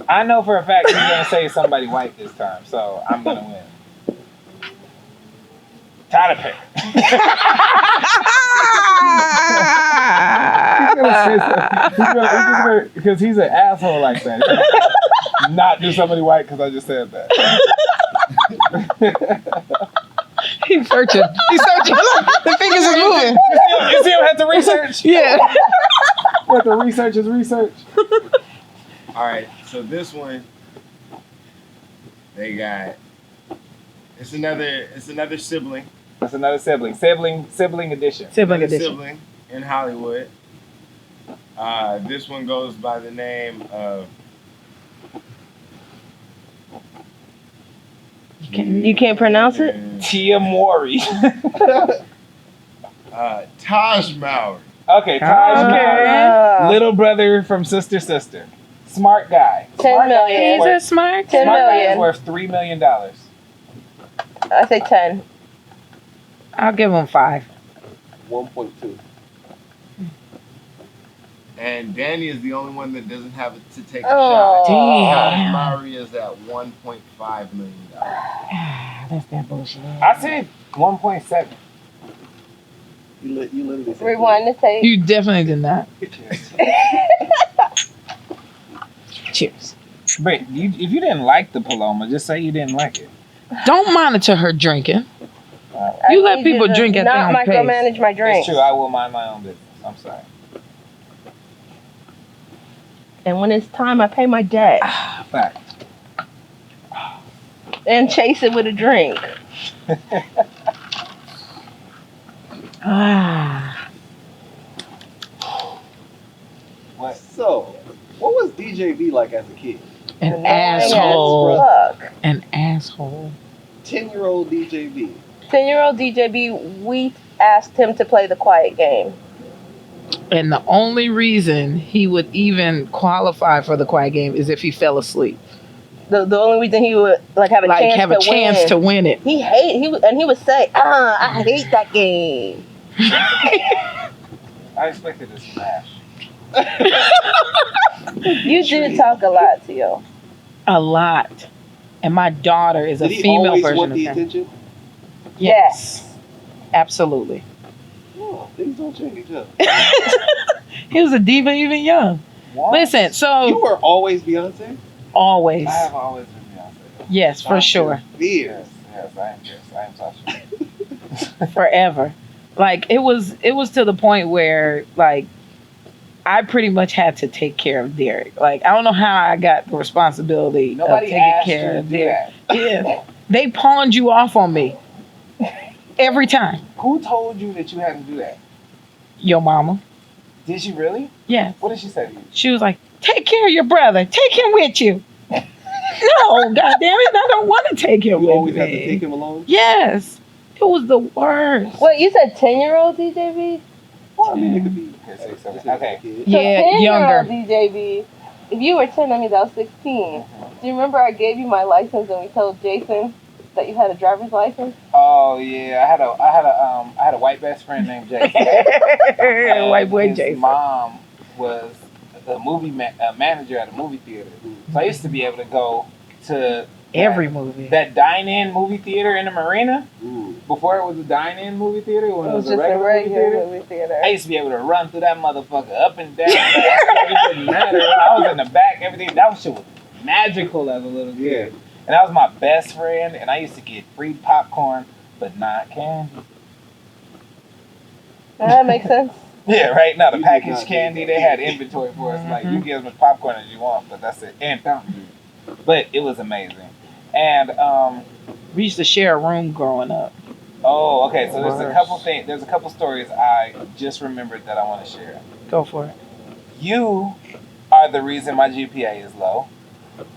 I know for a fact you're gonna say somebody white this time, so I'm gonna win. Tyler Perry. Because he's an asshole like that. Not do somebody white because I just said that. He's searching. He's searching. The fingers is moving. You see him have to research? Yeah. What the research is research. All right, so this one, they got. It's another sibling. That's another sibling. Sibling edition. Sibling Another edition. sibling in Hollywood. This one goes by the name of You can't pronounce it? Tia Mowry. Taj Mowry. Okay, Taj Okay. Mowry. Little brother from Sister Sister. Smart guy. 10 Smart guy million. is He's worth- a smart 10 Smart guy million. is worth $3 million. I say 10. I'll give him 5. 1.2. And Danny is the only one that doesn't have it to take a Oh. shot. Taj Damn. Mowry is at $1.5 million. That's that bullshit. I said 1.7. You literally said Rewind the tape. You definitely did not. Cheers. But if you didn't like the Paloma, just say you didn't like it. Don't monitor her drinking. I You let need people to drink at their not own pace. micromanage my drink. It's true. I will mind my own business. I'm sorry. And when it's time, I pay my debt Fact. and chase it with a drink. Ah. What? So, what was DJB like as a kid? An Annoying as asshole. fuck. An asshole. 10-year-old DJB. 10-year-old DJB, we asked him to play the quiet game. And the only reason he would even qualify for the quiet game is if he fell asleep. The only reason he would like have a Like chance have a to chance win. to win it. He would say, I hate that game. I expected a smash. You did talk a lot, Tio. A lot. And my daughter is Did a he female always version want of the him. attention? Yes. Absolutely. No, things don't change, huh? He was a diva even young. What? Listen, You so were always Beyonce? always. I have always been Beyonce. Yes, for sure. Fear. Yes, I am Sasha. Forever. Like it was to the point where like I pretty much had to take care of Derek. Like I don't know how I got the responsibility Nobody of taking asked you care to of do Derek. that. Yeah. They pawned you off on me. Every time. Who told you that you had to do that? Your mama. Did she really? Yeah. What did she say to you? She was like, take care of your brother. Take him with you. No, goddamn it. I don't want to take him You with always me. have to take him along? Yes. It was the worst. Wait, you said 10-year-old DJB? Well, I mean, it could be. Okay, 6, 7. This is Okay. a kid. So Yeah, 10-year-old younger. DJB, if you were 10, that means I was 16. Do you remember I gave you my license and we told Jason that you had a driver's license? Oh yeah, I had a white best friend named Jason. And White boy his Jason. mom was a movie manager at a movie theater, so I used to be able to go to Every movie. that dine-in movie theater in the marina. Ooh. Before it was a dine-in movie theater, when It it was was a just a regular movie theater. regular movie theater. I used to be able to run through that motherfucker up and down. It didn't matter. I was in the back, everything. That shit was magical as a little kid. Yeah. And that was my best friend, and I used to get free popcorn, but not candy. That makes sense. Yeah, right? Now, the You did packaged not candy, need they that. had inventory for us. Like, Mhm. you get as much popcorn as you want, but that's it. And fountain juice. But it was amazing. And, We used to share a room growing up. oh, okay, so there's a Worse. couple things, there's a couple stories I just remembered that I want to share. Go for it. You are the reason my GPA is low.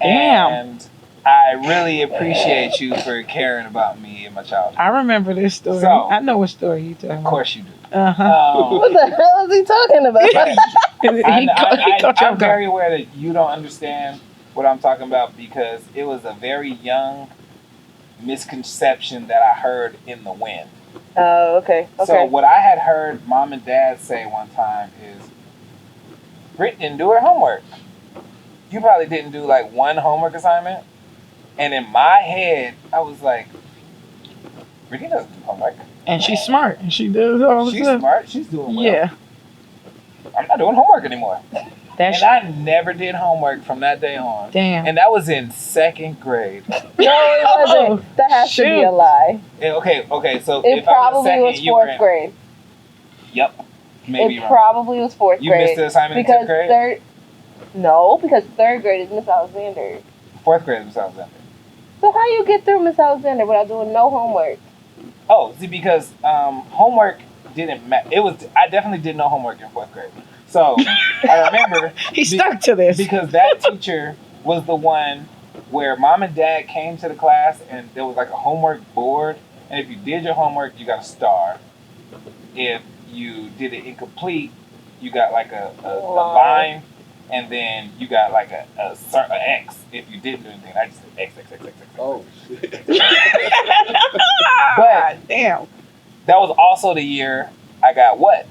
Damn. And I really appreciate you for caring about me and my childhood. I remember this story. So- I know what story you talking Of about. course you do. Uh-huh. What the hell is he talking about? he caught you I'm off guard. very aware that you don't understand what I'm talking about because it was a very young misconception that I heard in the wind. Oh, okay. So Okay. what I had heard mom and dad say one time is, Britt didn't do her homework. You probably didn't do like one homework assignment. And in my head, I was like, Brittany doesn't do homework. And she's smart. And she does all the She's stuff. smart. She's doing well. Yeah. I'm not doing homework anymore. That's And I never did homework from that day on. damn. And that was in 2nd grade. No, it wasn't. That has to be Shoot. a lie. Okay, so It if I was probably second, was you were 4th in, grade. Yep. Maybe It wrong. probably was 4th You grade. missed the assignment in because 10th grade? because 3rd grade is Miss Alexander. 4th grade was Alexander. So how you get through Miss Alexander without doing no homework? Oh, see, because homework didn't matter. I definitely did no homework in 4th grade. So I remember He stuck to this. because that teacher was the one where mom and dad came to the class and there was like a homework board, and if you did your homework, you got a star. If you did it incomplete, you got like a line, and then you got like a X if you didn't do anything. I just said X, X, X, X, X. Oh shit. But damn. that was also the year I got what?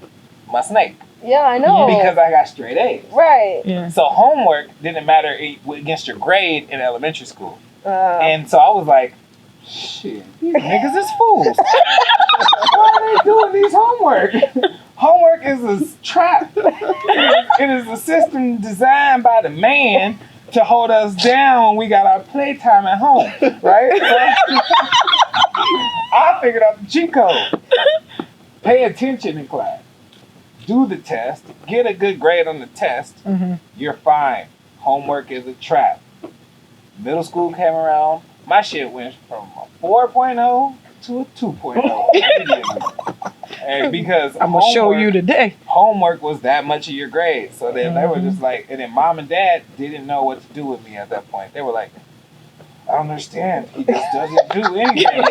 My snake. Yeah, I know. Because I got straight A's. Right. Yeah. So homework didn't matter against your grade in elementary school. And And so I was like, shit, these niggas is fools. Why are they doing these homework? Homework is a trap. It is a system designed by the man to hold us down when we got our playtime at home, right? So, I figured out the cheat code. Pay attention in class. Do the test. Get a good grade on the test. Mm-hmm. You're fine. Homework is a trap. Middle school came around. My shit went from a 4.0 to a 2.0 immediately. And because I'm gonna show you today. homework was that much of your grade. So then they were just like, and then mom and dad didn't know what to do with me at that point. They were like, I don't understand. He just doesn't do anything.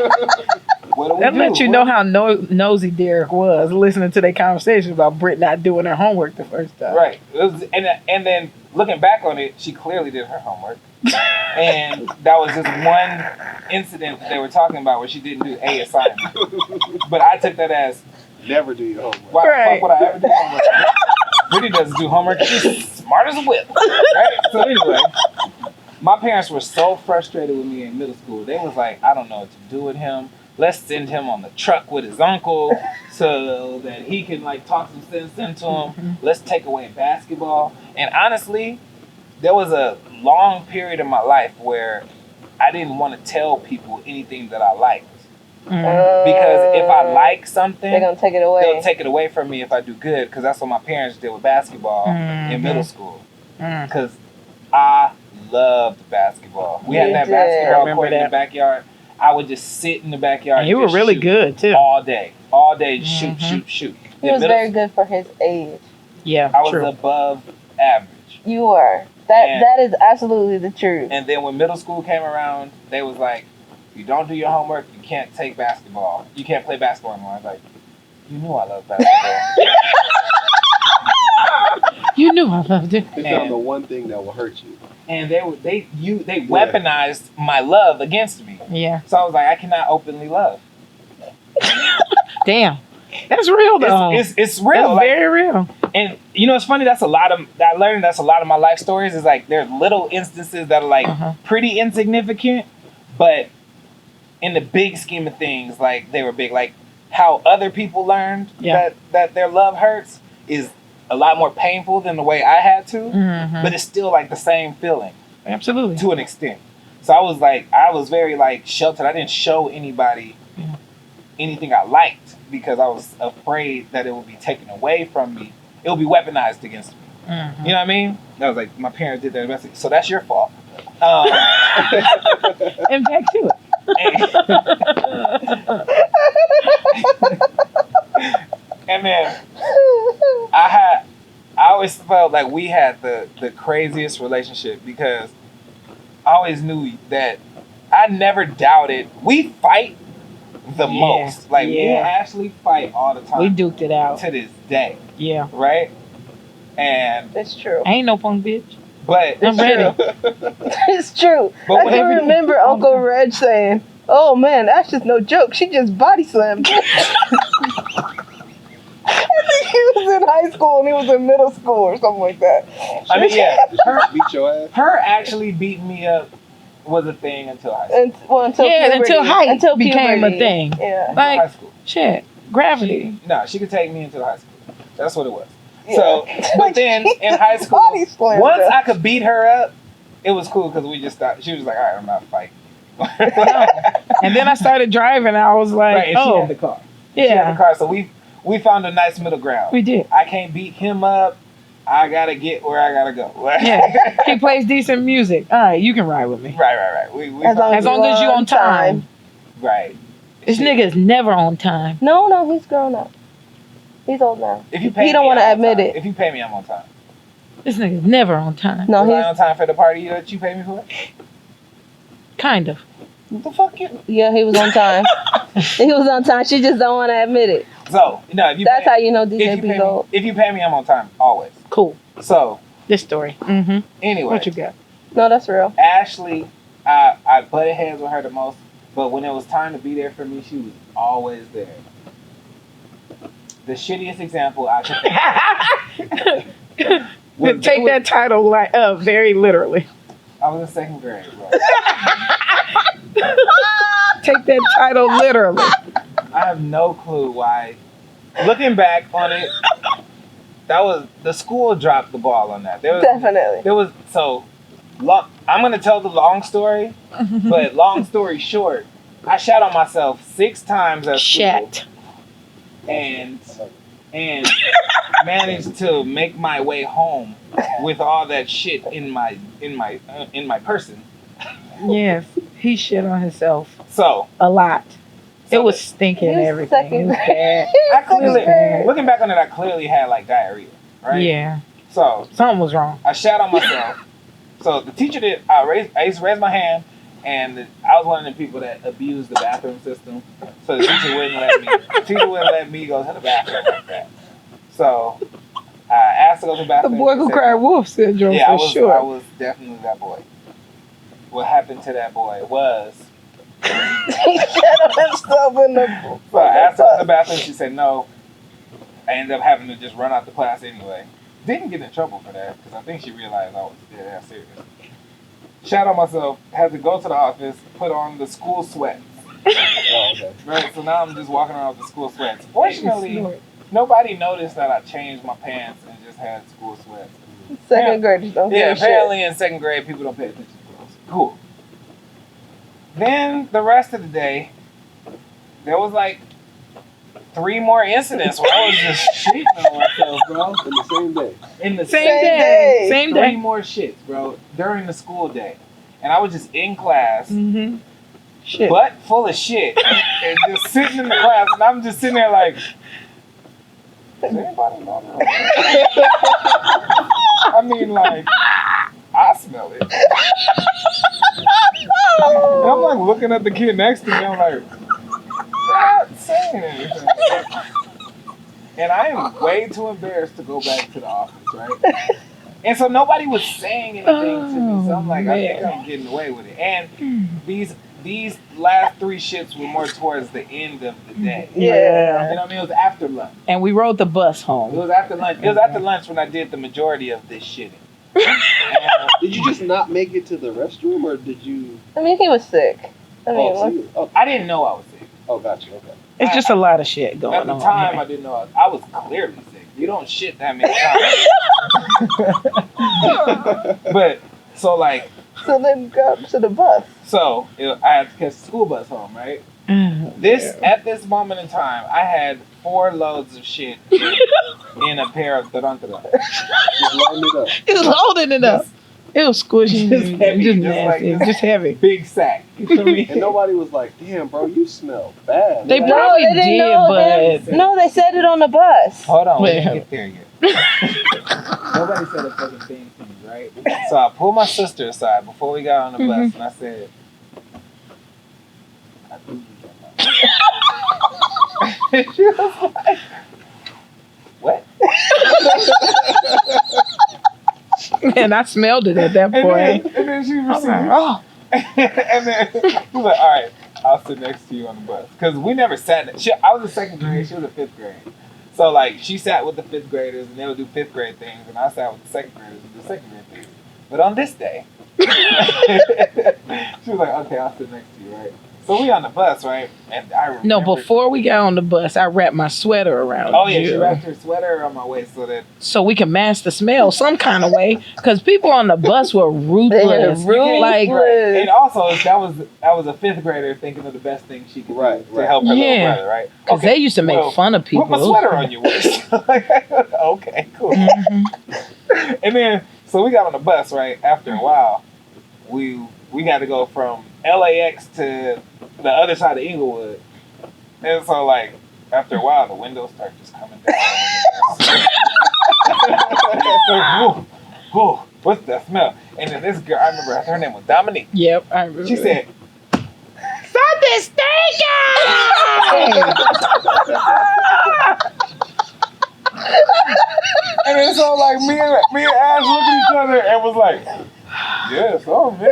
What do we That do? let you know how nosy Derek was listening to their conversation about Britt not doing her homework the first time. Right. It was, and then looking back on it, she clearly did her homework. And that was just one incident that they were talking about where she didn't do a assignment. But I took that as, Never do your homework. why the Right. fuck would I ever do homework? Brittany doesn't do homework. She's smart as a whip. Right? So anyway, my parents were so frustrated with me in middle school. They was like, I don't know what to do with him. Let's send him on the truck with his uncle so that he can like talk some sense into him. Let's take away basketball. And honestly, there was a long period in my life where I didn't want to tell people anything that I liked. Because if I like something, they're gonna take it away. they'll take it away from me if I do good, because that's what my parents did with basketball in middle school. Because I loved basketball. We had You that did. basketball Remember court in the that. backyard. I would just sit in the backyard. And you and were just really shoot good too. all day, shoot. He In was middle very good for his age. Yeah, I was true. above average. You were. That And- that is absolutely the truth. And then when middle school came around, they was like, if you don't do your homework, you can't take basketball. You can't play basketball anymore. I was like, you knew I love basketball. You knew I loved it. They found the one thing that will hurt you. And they weaponized my love against me. Yeah. So I was like, I cannot openly love. Damn. That's real though. It's real. That's Like, very real. and you know, it's funny. I learned that's a lot of my life stories. Is like there's little instances that are like pretty insignificant, but in the big scheme of things, like they were big. Like how other people learned that their love hurts is a lot more painful than the way I had to, but it's still like the same feeling Absolutely. to an extent. So I was very like sheltered. I didn't show anybody anything I liked because I was afraid that it would be taken away from me. It would be weaponized against me. You know what I mean? I was like, my parents did that. So that's your fault. And back to it. And then I always felt like we had the craziest relationship because I always knew that I never doubted. We fight the most. Like we actually fight all the time. We duked it out. To this day. Yeah. Right? And It's true. I ain't no punk bitch. but I'm ready. It's true. But I whenever can you- remember Uncle Reg saying, "Oh man, that's just no joke. She just body slammed." I think he was in high school and he was in middle school or something like that. I mean, yeah, Beat your ass. her actually beating me up was a thing until high school. Until puberty. until height Until became puberty. a thing. Yeah. Until Like- high school. Shit. Gravity. No, she could take me until high school. That's what it was. Yeah. So, but then in high school, Body slammed once her. I could beat her up, it was cool because we just thought she was like, all right, I'm not fighting. And then I started driving. I was like, Right, and she oh, had the car. She had the yeah, car, so we found a nice middle ground. we did. I can't beat him up. I gotta get where I gotta go. Yeah. He plays decent music. All right, you can ride with me. Right. We As long As long as you on time. Right. This nigga is never on time. No, he's grown up. He's old now. If you pay He don't me, want to I'm on admit time. it. If you pay me, I'm on time. This nigga is never on time. No, Was I on he's time for the party that you paid me for? Kind of. What the fuck you? yeah, he was on time. He was on time. She just don't want to admit it. So, no, if you That's pay, how you know if you pay DJB's old. me, if you pay me, I'm on time always. Cool. So, This story. Mm-hmm. anyway, What you got? No, that's real. Ashley, I butted heads with her the most, but when it was time to be there for me, she was always there. The shittiest example I could was Take that title like very literally. I was in second grade, bro. Take that title literally. I have no clue why. Looking back on it, that was the school dropped the ball on that. Definitely. There was so long. I'm gonna tell the long story, but long story short, I shat on myself 6 times at school. Shat. and managed to make my way home with all that shit in my person. Yes. He shit on himself So a lot. It so was stinking He was everything. It was bad. I clearly, Okay. looking back on it, I clearly had like diarrhea, right? Yeah. So Something was wrong. I shat on myself. So the teacher did. I used to raise my hand, and I was one of the people that abused the bathroom system. So the teacher wouldn't let me. The teacher wouldn't let me go to the bathroom like that. So I asked to go to the The bathroom. boy She who said cried no. wolf syndrome Yeah, for sure. I was definitely that boy. What happened to that boy was. He shut himself in the. So I asked her to the bathroom. She said no. I ended up having to just run out the class anyway. Didn't get in trouble for that because I think she realized I was dead ass serious. Shat on myself. Had to go to the office. Put on the school sweats. Oh, okay. Right. So now I'm just walking around with the school sweats. Fortunately, nobody noticed that I changed my pants and just had school sweats. Second graders don't Yeah. give a shit. Apparently in second grade people don't pay attention to those. Cool. Then the rest of the day, there was like 3 more incidents where I was just shitting on myself, bro. In the same day. In the Same Same day. day. Same 3 day. more shits, bro, during the school day. And I was just in class, Mm-hmm. Shit. butt full of shit, and just sitting in the class, and I'm just sitting there like, does anybody know that? I mean, like, I smell it. And I'm like looking at the kid next to me, I'm like, not saying anything. And I am way too embarrassed to go back to the office, right? And so nobody was saying anything to me, so I'm like, I think I'm getting away with it. And these last 3 shits were more towards the end of the day. Yeah. You know what I mean? It was after lunch. And we rode the bus It home. was after lunch. It was after lunch when I did the majority of this shitting. Did you just not make it to the restroom, or did you? I mean, he was sick. I mean, Oh, so you, oh, I didn't know I was sick. oh, gotcha. Okay. It's just a lot of shit going At the on. time, here. I didn't know. I was clearly sick. You don't shit that many times. But, so like, so then go up to the bus. so I had to catch the school bus home, right? At this moment in time, I had 4 loads of shit in a pair of tarantulas. Just line it up. It was holding it up. It was squishy. Just heavy, Just just nasty. like this. Just heavy. Big sack. You feel me? And nobody was like, "Damn, bro, you smell bad." They Like, probably they didn't did, know but him. No, they said it on the bus. Hold on, we Wait, didn't get there yet. Nobody said a fucking thing to me, right? So I pulled my sister aside before we got on the bus, and I said, I think you got my She was like, what? man, I smelled it at that point. And then she I was received like, oh. and then he was like, all right, I'll sit next to you on the bus. Because we never sat. I was in 2nd grade, she was in 5th grade. So, like, she sat with the 5th graders, and they would do 5th grade things, and I sat with the 2nd graders and do 2nd grade things. But on this day, she was like, okay, I'll sit next to you, right? So we on the bus, right? And I remember. No, before we got on the bus, I wrapped my sweater around Oh, yeah, you. she wrapped her sweater around my waist so that. So we can mask the smell some kind of way. Because people on the bus were ruthless. Like, And also, that was a 5th grader thinking of the best thing she could do to help her little brother, right? Because they used to make fun of people. Put my sweater on your waist. Okay, cool. Mhm. And then, so we got on the bus, right? After a while, we got to go from LAX to the other side of Inglewood. And so, like, after a while, the windows start just coming down. Like, whoa, what's that smell? And then this girl, I remember her name was Dominique. Yep, I remember. She said, "Something's stinking!" And then so, like, me and Ash looked at each other and was like, "Yeah, so, man."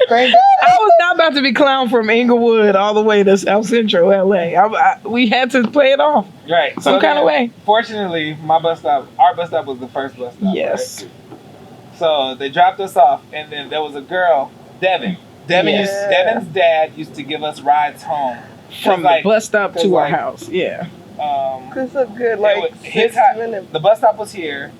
Thank God. I was not about to be clowned from Inglewood all the way to South Central LA. We had to play it off Right. some kind of way. Fortunately, our bus stop was the first bus stop. Yes. Right? So they dropped us off, and then there was a girl, Devin. Devin's dad used to give us rides home From the bus stop to our like, house. Yeah. That's a good, like, his 6 minutes. the bus stop was here.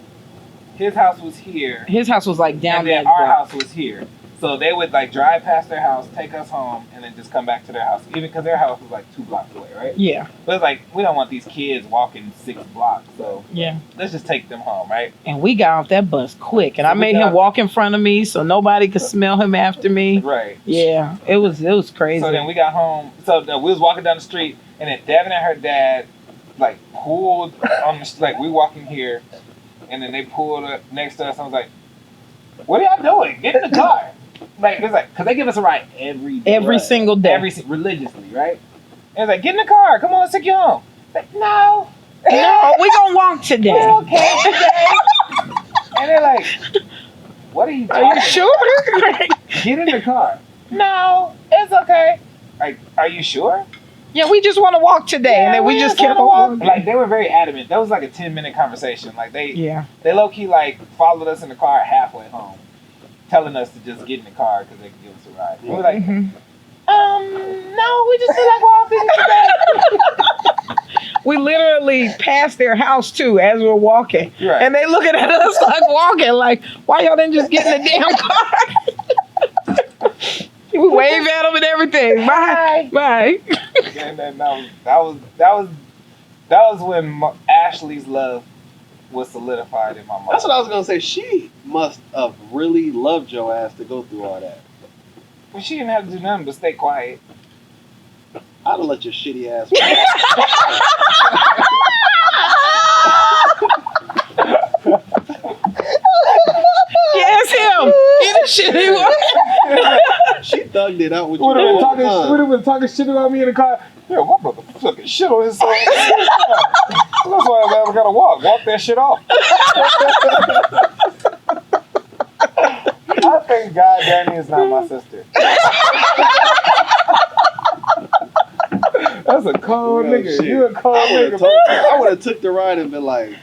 His house was here. His house was like down and then that our block. house was here. So they would like drive past their house, take us home, and then just come back to their house. Even because their house was like 2 blocks away, right? Yeah. But it's like, we don't want these kids walking 6 blocks. So Yeah. let's just take them home, right? And we got off that bus quick, and So I we made got- him walk in front of me so nobody could smell him after me. Right. Yeah, it was crazy. So then we got home. So we was walking down the street, and then Devin and her dad like pulled on the like we walking here, and then they pulled up next to us. And I was like, "What are y'all doing? Get in the car!" Like it's like because they give us a ride every Single day. religiously, right? And it's like, "Get in the car. Come on, let's take you home." Like, no, No, we gonna walk today. we're okay today. And they're like, "What are you talking Are you about? sure? Get in the car." No, it's okay. Like, are you sure? Yeah, we just want to walk today, and then we just kept on walking. Like they were very adamant. That was like a 10-minute conversation. Like they low key like followed us in the car halfway home, telling us to just get in the car because they could give us a ride. We were like, no, we just feel like walking today. We literally passed their house too as we're walking, Right. and they looking at us like walking, like, why y'all didn't just get in the damn car? We wave at them and everything. Bye, bye. And then that was when Ashley's love was solidified in my mind. That's what I was gonna say. She must have really loved your ass to go through all that. Well, she didn't have to do nothing but stay quiet. I'd have let your shitty ass. Yes, him. Get the shit he was. She thugged it out with you. Would have all the time. been talking shit about me in the car. Yeah, my brother fucking shit on his song. That's why I never gotta walk that shit off. I thank God Danny is not my sister. That's a cold Real nigga. shit. You a cold nigga, bro. I would have took the ride and been like,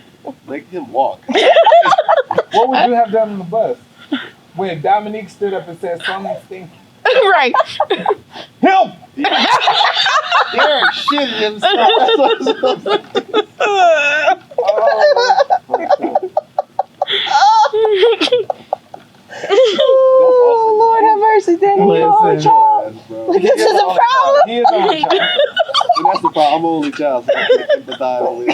make him walk. What would you have done on the bus? When Dominique stood up and said something stinky. Right. Help! Derek shitted himself. Oh, Lord have mercy, Danny. You only Listen. child. This is a problem. He is only child. And that's the problem. I'm only child, so I can't empathize with He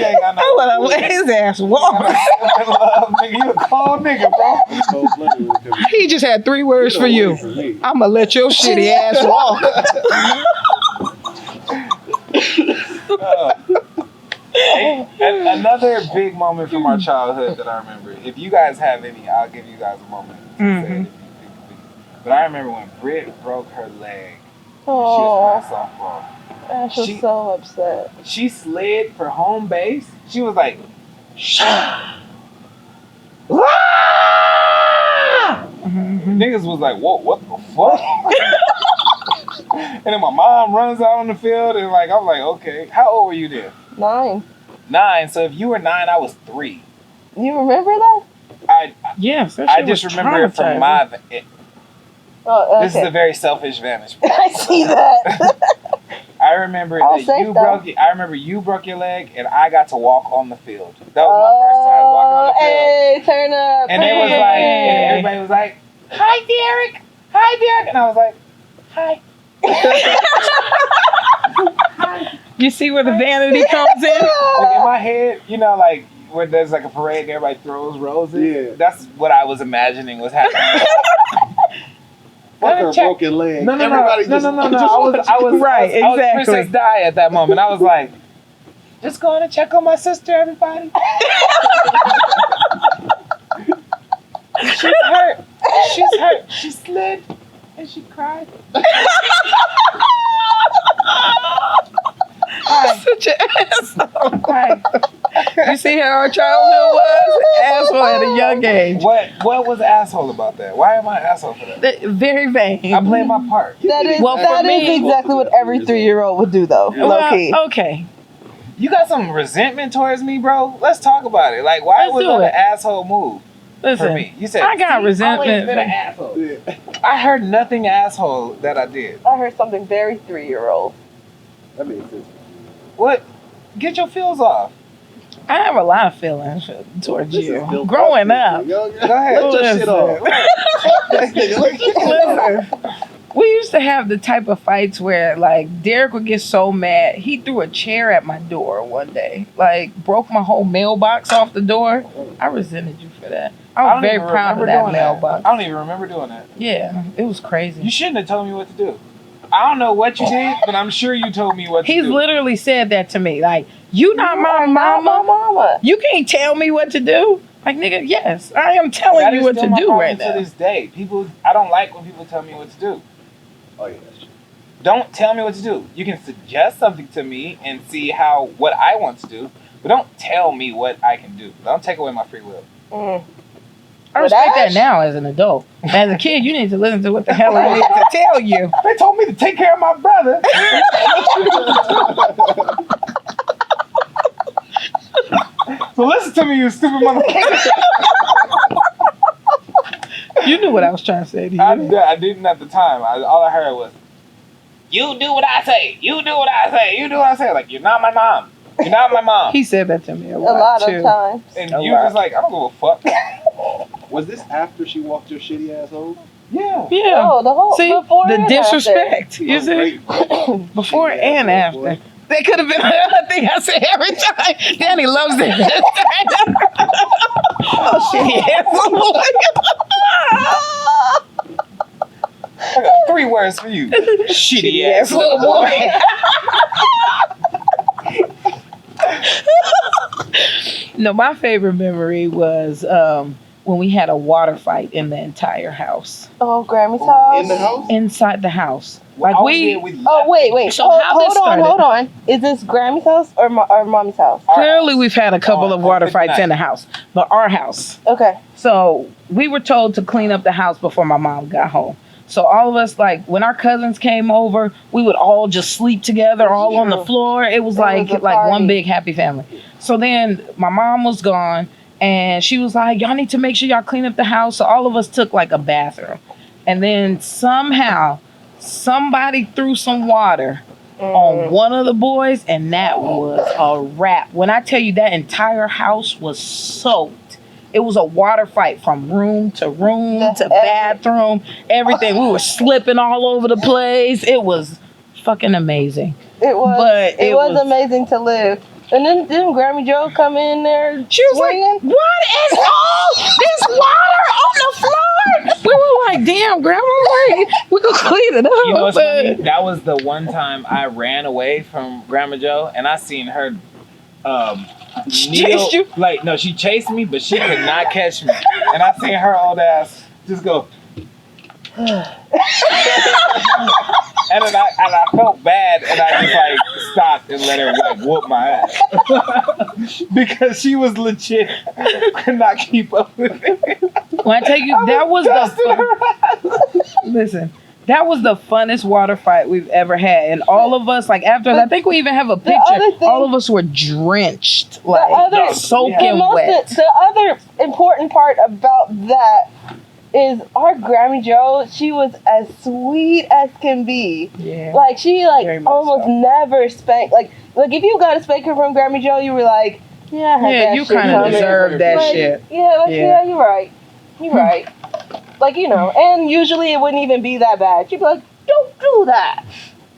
ain't got no. I want to let his ass walk. Nigga, you a cold nigga, bro. any. He just had 3 words for you. I'm gonna let your shitty ass walk. Another big moment from our childhood that I remember. If you guys have any, I'll give you guys a moment to say it if you think of it. But I remember when Britt broke her leg. She was playing softball. Ash was so upset. She slid for home base. She was like, niggas was like, whoa, what the fuck? And then my mom runs out on the field and like, I'm like, okay, how old were you then? 9. 9. So if you were 9, I was 3. You remember that? Yes, that I shit just was remember it from traumatizing. Oh, okay. This is a very selfish vantage point. I see that. I remember I'll that say you so. broke. I remember you broke your leg, and I got to walk on the field. That was my first time walking on the field. Hey, turn up. And it was like, and everybody was like, "Hi, Derek. Hi, Derek," and I was like, "Hi." You see where the vanity comes in? Like in my head, you know, like when there's like a parade, and everybody throws roses. Yeah. That's what I was imagining was happening. Fuck her check. broken leg. No. Everybody just- I was Right, I was exactly. Princess Di at that moment. I was like, just going to check on my sister, everybody. She's hurt. She's hurt. She slid and she cried. Such an asshole. You see how our childhood was? Asshole at a young age. What was asshole about that? Why am I an asshole for that? Very vain. I played my part. That is Well, for that is me- exactly what every 3-year-old would do, though. Well, Low key. okay. You got some resentment towards me, bro? Let's talk about it. Like, why Let's was do that it. an asshole move Listen, for me? You said I got "See, resentment always been an for- asshole." Yeah. I heard nothing asshole that I did. I heard something very 3-year-old. That makes sense. What? Get your feels off. I have a lot of feelings towards This is you. built Growing up. Go ahead. Let your shit off. Listen, we used to have the type of fights where, like, Derek would get so mad. He threw a chair at my door one day. Like, broke my whole mailbox off the door. I resented you for that. I was don't very even proud of remember that doing mailbox. I don't even remember doing that. Yeah, it was crazy. You shouldn't have told me what to do. I don't know what you did, but I'm sure you told me what to He's do. literally said that to me. Like, you not You my are not my mama. mama. You can't tell me what to do. Like, nigga, yes, I am telling That you is what still to my do problem right to now. this day. I don't like when people tell me what to do. Oh yeah, that's true. Don't tell me what to do. You can suggest something to me and see what I want to do, but don't tell me what I can do. Don't take away my free will. Mm. I But respect that Ash- now as an adult. As a kid, you need to listen to what the hell I need to tell you. They told me to take care of my brother. So listen to me, you stupid motherfucker. You knew what I was trying to say to you. I didn't at the time. All I heard was, "You do what I say. You do what I say. You do what I say." Like, you're not my mom. You're not my mom. He said that to me a A lot too. of times. And A you were lot. just like, I don't give a fuck. Was this after she walked your shitty ass home? Yeah. Yeah. Oh, the whole See, before the and disrespect. You Oh, see? great. Before Shitty and asshole, after. boy. That could have been another thing I say every time. Danny loves it. Oh, shitty asshole. I got 3 words for you. Shitty ass little boy. No, my favorite memory was when we had a water fight in the entire house. Oh, Grammy's house. In the house? Inside the house. Like All we did, we Oh, left wait. So how this started- Hold on. Is this Grammy's house or Mommy's house? Our clearly house. we've had a couple Oh, of water good fights night. in the house. But our house. Okay. So we were told to clean up the house before my mom got home. So all of us, like, when our cousins came over, we would all just sleep together, all on the True. floor. It was It like was a one party. big happy family. So then my mom was gone, and she was like, y'all need to make sure y'all clean up the house. So all of us took like a bathroom. And then somehow somebody threw some water on one of the boys, and that was a wrap. When I tell you that entire house was soaked. It was a water fight from room to bathroom, everything. We were slipping all over the place. It was fucking amazing. It was. But it it was was- amazing to live. And then didn't Grammy Joe come in there? She was swinging? like, what is all this water on the floor? We were like, damn, Grandma, we could clean it up. You know what's but- funny? That was the one time I ran away from Grandma Joe, and I seen her She kneel- chased you? Like, no, she chased me, but she could not catch me. And I seen her old ass just go. And then I felt bad, and I just like stopped and let her like whoop my ass because she was legit could not keep up with it. When I tell you, that was listen, that was the funnest water fight we've ever had, and all of us, like after, I think we even have a picture. other thing- All of us were drenched, like other- soaking wet. The other important part about that is our Grammy Joe. She was as sweet as can be. Yeah, Like she Very much almost so. never spanked. Like if you got a spanking from Grammy Joe, you were like, yeah, I had yeah, that you shit kind of coming. deserve that Like, shit. Yeah, like, Yeah. yeah, you're right. You're right. Like, you know, and usually it wouldn't even be that bad. She'd be like, don't do that.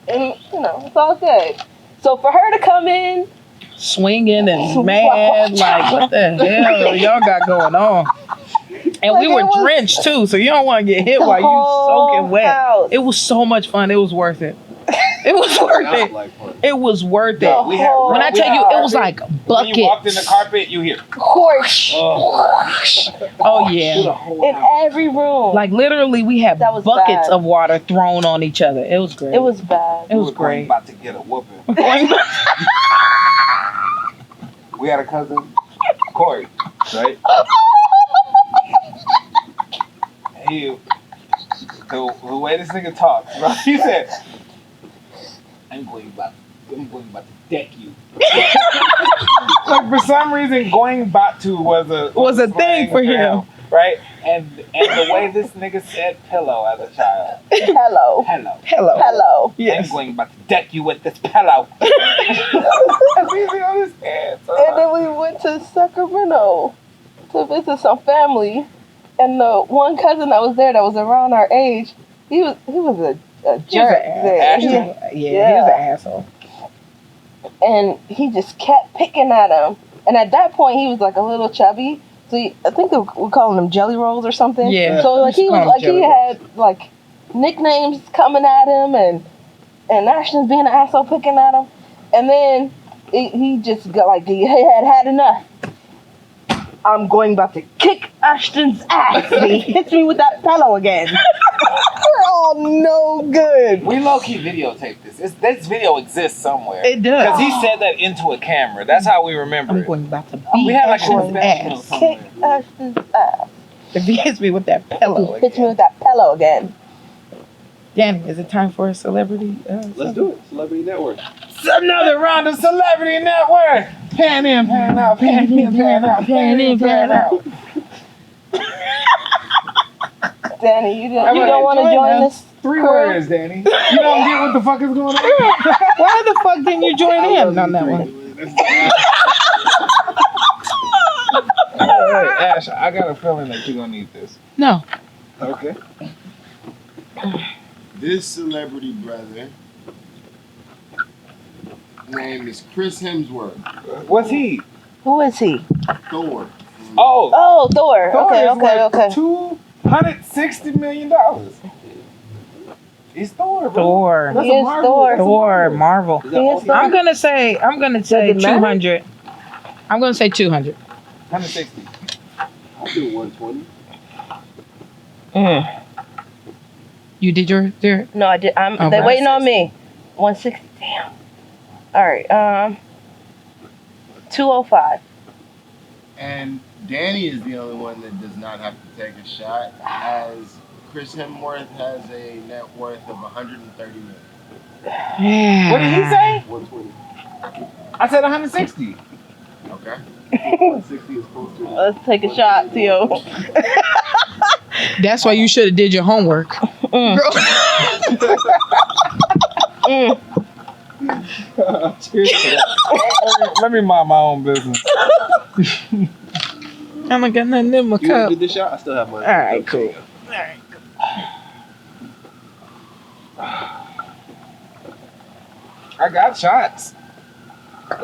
And, you know, it's all good. So for her to come in, Swinging and mad, like what the hell y'all got going on? And Like, we were it was drenched too, so you don't want to get hit the while you whole soaking wet. house. It was so much fun. It was worth it. It was worth Sounds it. like fun. It was worth The it. We had whole When I tell you, it was like When you walked in the buckets. carpet, you hear. Horse Oh Through the yeah. whole in house. every room. Like literally, we had That was buckets bad. of water thrown on each other. It was great. It was bad. It was We were great. About to get a whooping. We had a cousin, Corey, right? The way this nigga talks, bro. He said, I'm going about to deck you. Like for some reason, going about to was a thing slang for him. right? And the way this nigga said pillow as a child, Hello. hello. Hello. Hello. Yes. I'm going about to deck you with this pillow. That's easy on his head. And then we went to Sacramento to visit some family. And the one cousin that was there that was around our age, he was a He was jerk an there. ass- He- he was an asshole. and he just kept picking at him. And at that point, he was like a little chubby. So I think we're calling him jelly rolls or something. Yeah. So like We he call was him like jelly he rolls. had like nicknames coming at him, and Ashton's being an asshole picking at him, and then he just got like he had enough. I'm going about to kick Ashton's ass. And he hits me with that pillow again. We're all no good. We low-key videotaped this. This video exists somewhere. It Because does. he said that into a camera. That's how we remember I'm it. going about to We beat had like a Ashton's confessional ass. Kick somewhere. Ashton's ass. If he hits me with that pillow He hits me again. with that pillow again. Danny, is it time for a celebrity? Let's do it. Celebrity Network. It's another round of Celebrity Network. Pan in, pan out, pan in, pan out, pan in, pan out. Danny, you Everybody don't want to join us. this? 3 crew? words, Danny. You don't get what the fuck is going on. Why the fuck didn't you join in on that one? Alright, Ash, I got a feeling that you're gonna need this. No. Okay. This celebrity brother name is Chris Hemsworth, What's he? Who is he? Thor. Oh, Oh, Thor. Thor Okay, is okay, worth okay. $260 million. He's Thor, bro. Thor. That's He a is Marvel. Thor. That's a Thor. Marvel. Marvel. Is that He all is he Thor. I'm gonna say it matter? 200. I'm gonna say 200. 160. I'll do 120. You did your there? No, I did. Oh, They're waiting 160. on me. 160. Damn. All right. 205. And Danny is the only one that does not have to take a shot, as Chris Hemsworth has a net worth of 130 million. Yeah. What did he say? 120. I said 160. Okay. 160 is close to Let's take a shot, Theo. That's why you should have did your homework. Mm. Mm. Cheers to that. Let me mind my own business. I don't got nothing in my You cup. did the shot? I still have mine. All right, cool. I got shots.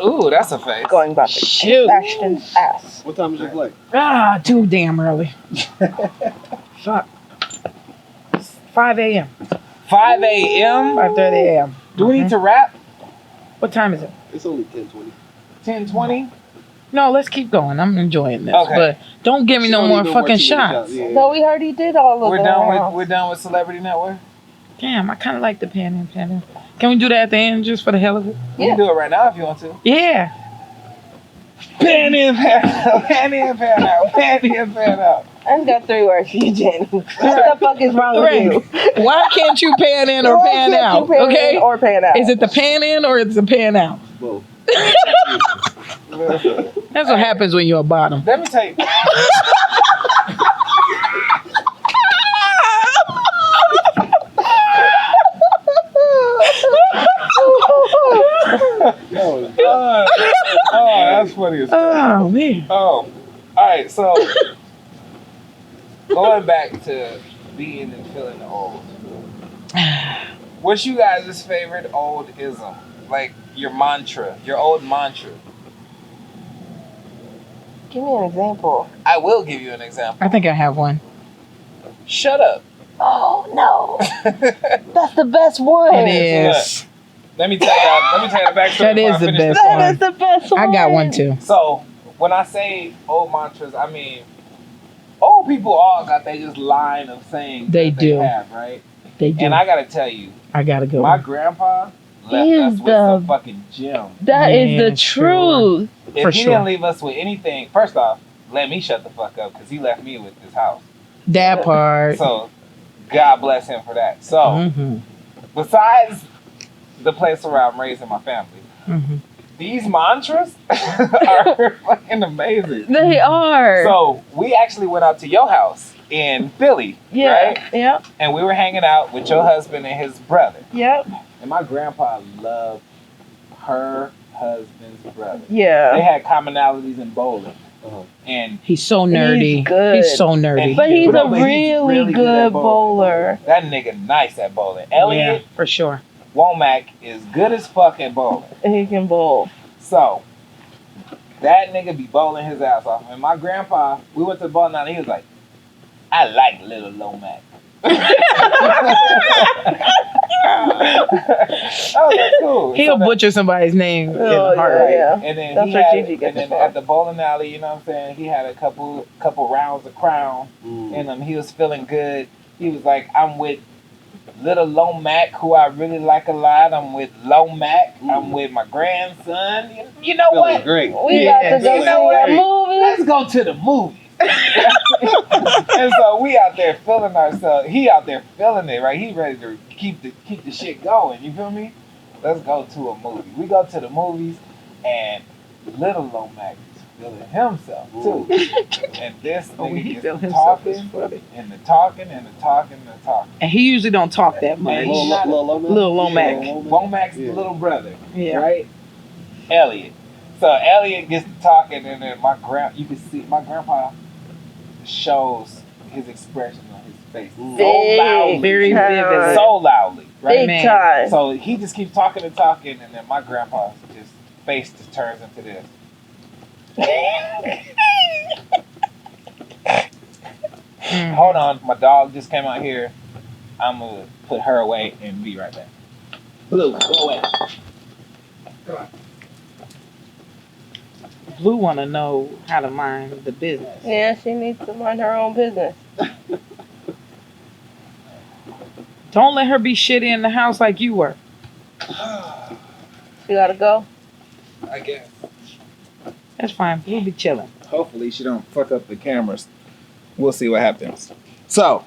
Ooh, that's a face. Going about to Shoot. kick Ashton's ass. What time is your flight? Ah, too damn early. Fuck. 5 a.m. 5 a.m. 5:30 a.m. Do we need to wrap? What time is it? It's only 10:20. 10:20. No, let's keep going. I'm enjoying this. Okay. But don't give me She no don't more even want fucking too many shots. Yeah. No, we already did all of We're them. done with Celebrity Network. Damn, I kind of like the pan in, pan in. Can we do that at the end just for the hell of it? We can do it right now if you want to. Yeah. Pan in, pan out, pan in, pan out, pan in, pan out. I just got 3 words for you, Jenny. What the fuck is wrong with you? Why can't you pan in or Why pan can't out? you pan Okay. in or pan out? Is it the pan in or is it the pan out? Both. That's what happens when you're a bottom. Let me tell you. Oh, that's funny as fuck. Oh man. Oh, all right. So going back to being and feeling old. What's you guys' favorite old ism? Like your mantra, your old mantra. Give me an example. I will give you an example. I think I have one. Shut up. Oh no, that's the best one. It is. Let me tell y'all the backstory. That before is I the finish best this. one. That is the best one. I got one too. So when I say old mantras, I mean old people all got that just line of saying They that do. they have, right? They do. And I gotta tell you, I gotta go. my grandpa left Is us with the- some fucking gems. That is Yeah, the sure. truth. If For he sure. didn't leave us with anything, first off, let me shut the fuck up because he left me with this house. That part. So God bless him for that. So Mm-hmm. besides the place where I'm raising my family, Mm-hmm. these mantras are fucking amazing. They are. So we actually went out to your house in Philly, yeah. right? Yep. And we were hanging out with your husband and his brother. Yep. And my grandpa loved her husband's brother. They Yeah. had commonalities in bowling. Uh-huh. And He's so nerdy. He's good. He's so nerdy. And But he's No, a but he's really, really good good at bowling. bowler. that nigga nice at bowling. Yeah, Elliot for sure. Womack is good as fuck at bowling. He can bowl. So that nigga be bowling his ass off. And my grandpa, we went to the bowling alley, he was like, I like little Lomac. I was like, cool. He'll So that- butcher somebody's name in Oh, a heartbeat. yeah. And then That's he where had, Gigi gets and then it from. at the bowling alley, you know what I'm saying? He had a couple rounds of Crown Mm. in him. He was feeling good. He was like, I'm with little Lomac, who I really like a lot. I'm with Lomac. I'm with my grandson. You know Feeling what? great. We Yeah. got to go You see know what? a movie. Let's go to the movies. And so we out there feeling ourselves. He out there feeling it, right? He ready to keep the shit going. You feel me? Let's go to a movie. We go to the movies, and little Lomac is feeling himself too. And this Oh, when he nigga feel is himself, it's talking funny. and the talking and the talking and the talking. And he usually don't talk that much. Man, Lil not- Lomac? Lil Lomac. Yeah, Womac's Yeah. little brother, Yeah. right? Elliot. So Elliot gets to talking, and then you can see my grandpa shows his expression on his face so loudly, Very vivid. so loudly, right? Big man. time. So he just keeps talking and talking, and then my grandpa's just face just turns into this. Mm. Hold on, my dog just came out here. I'm gonna put her away and be right back. Blue, go away. Blue want to know how to mind the business. Yeah, she needs to mind her own business. Don't let her be shitty in the house like you were. She gotta go. I guess. That's fine. We'll be chilling. Hopefully she don't fuck up the cameras. We'll see what happens. So,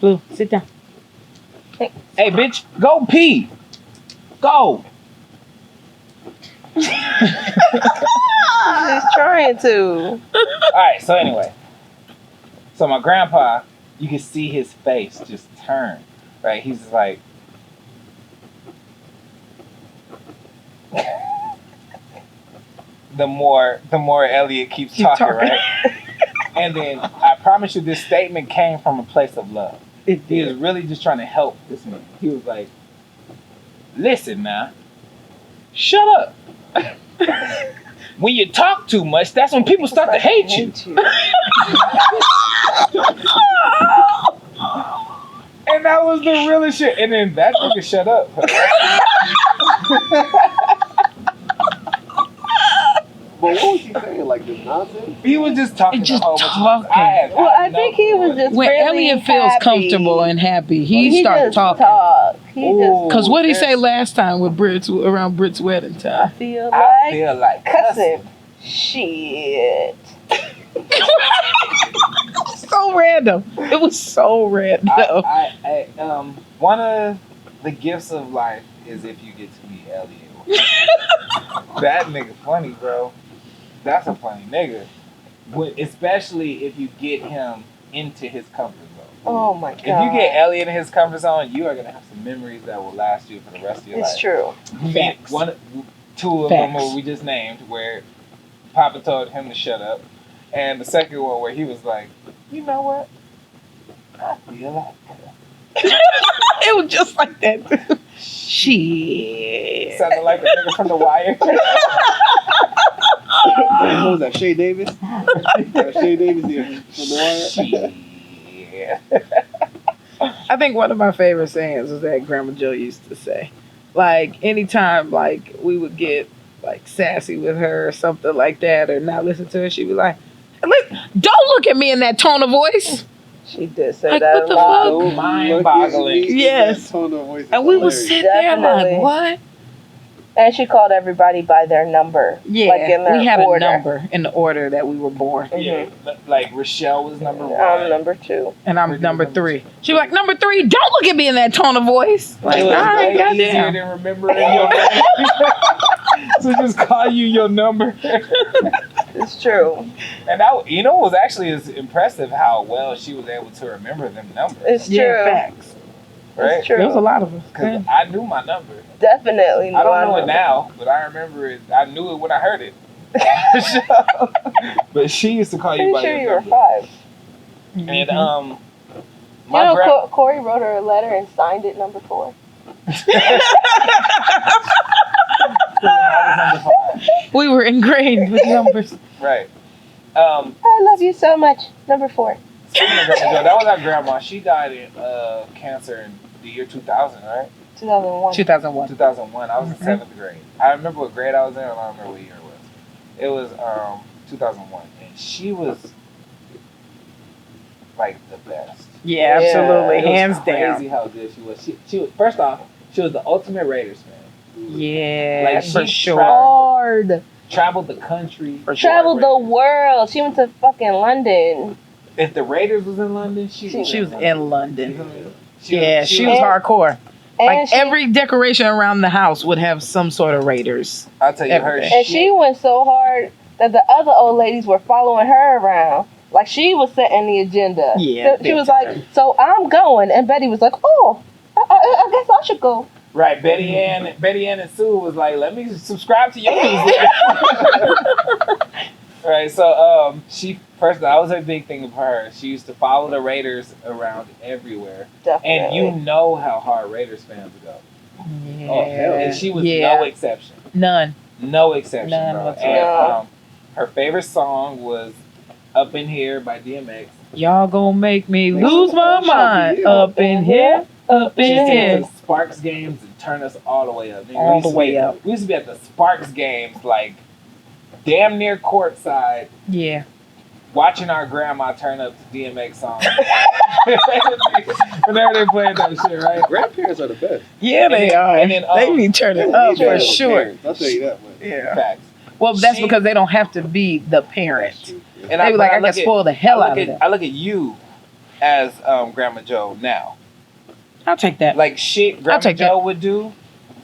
Blue, sit down. hey bitch, go pee. Go. She's trying to. Alright, so anyway. So my grandpa, you can see his face just turn. Right? He's just like the more Elliot keeps Keep talking, talking. right? And then I promise you this statement came from a place of love. It He was did. really just trying to help this man. He was like, listen now, shut up. When you talk too much, that's when people start to hate you. And that was the realest shit. And then that nigga shut up. But what was he saying? Like this nonsense? He was just talking Just a whole bunch of talking. Well, I think he was just When really Elliot feels happy. comfortable and happy, he starts just talking. Talk. He Ooh. Cause what did he say Yes. last time with around Brit's wedding I time? feel I like feel like cussing. Shit. So random. It was so random. One of the gifts of life is if you get to meet Elliot. That nigga funny, bro. That's a funny nigga. Especially if you get him into his comfort zone. Oh my god. If you get Elliot in his comfort zone, you are gonna have some memories that will last you for the rest of your life. It's true. Facts. Two of them Facts. we just named, where Papa told him to shut up, and the second one where he was like, you know what? I feel like It was just like that. Shit. sounded like the nigga from The Wire. What was that? Shay Davis? Shay Davis here from The Wire. Yeah. I think one of my favorite sayings was that Grandma Joe used to say. Like, anytime, like, we would get, like, sassy with her or something like that or not listen to her, she'd be like, don't look at me in that tone of voice. She did say Like, that what a the lot. fuck? Don't Mind-boggling. look at me in Yes. that tone of voice. It's And we would hilarious. sit there Definitely. like, what? And she called everybody by their number. Yeah, like in their we had order. a number in the order that we were born. Yeah, like Rochelle was number one. I'm number 2. And I'm Pretty number number 3. She was like, number 3, don't look at me in that tone of voice. Like, It all was right, way easier goddamn. than remembering your name. So just call you your number. It's true. And that, you know, it was actually is impressive how well she was able to remember them numbers. It's true. Yeah, facts. Right? It's true. There was a lot of us. Because I knew my number. Definitely. I don't know knew it now, but I remember it. I knew it when I heard it. But she used to call you Pretty by sure your you were number. 5. And Mm-hmm. You know, Corey wrote her a letter and signed it number 4. I was number 5. We were ingrained with numbers. Right. I love you so much. Number 4. Speaking of Grandma Joe, that was our grandma. She died in cancer in the year 2000, right? 2001. 2001. 2001. I was in 7th grade. I remember what grade I was in. I don't remember what year it was. It was 2001, and she was like the best. Yeah, Yeah. absolutely. It was Hands crazy down. how good she was. She was, first off, she was the ultimate Raiders fan. Yeah, Like, for she sure. tried- Hard. Traveled the country. For sure. Traveled the world. She went to fucking London. If the Raiders was in London, she was She was London. in London. You know what I mean? She was hardcore. And Like she, every decoration around the house would have some sort of Raiders. I'll tell you, her everything. and she went so hard that the other old ladies were following her around. Like she was setting the agenda. Yeah, So she was like, so I'm going. And Betty was like, oh, I guess I should go. Right, Betty Ann and Sue was like, let me subscribe to your newsletter. Right, so that was a big thing of her. She used to follow the Raiders around everywhere. Definitely. And you know how hard Raiders fans go. Yeah. Oh, hell. And she was Yeah. no exception. None. No exception, None bro. whatsoever. And her favorite song was Up in Here by DMX. Y'all gonna make me lose my mind. Up in here, up She in used to here. go to Sparks games and turn us all the way up. Nigga, All we used the to way be at- up. We used to be at the Sparks games, like damn near courtside, Yeah. watching our grandma turn up to DMX songs. Whenever they played that shit, right? Grandparents are the best. Yeah, they then- are. and then, They be turning They up need for that sure. parents, I'll tell you that much. Yeah. Facts. Well, that's She- because they don't have to be the That's parent. true. And They be like, I can look at- spoil the hell I out look of at- them. I look at you as Grandma Joe now. I'll take that. Like shit Grandma take that. Joe would do,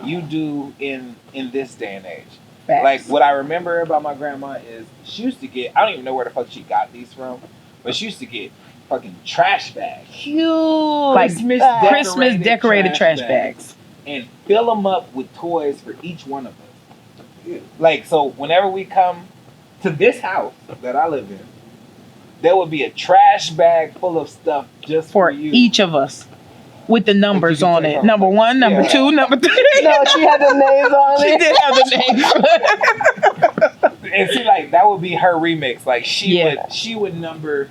you do in this day and age. Facts. Like what I remember about my grandma is she used to get, I don't even know where the fuck she got these from, but she used to get fucking trash bags. huge, like Christmas decorated trash bags. And fill them up with toys for each one of us. Yeah. Like, so whenever we come to this house that I live in, there would be a trash bag full of stuff just For you. each of us, with the numbers can on take it. home. Number 1, number Yeah. 2, number 3. No, she had the names on She it. did have the name. And see, like that would be her remix. Like Yeah. she would number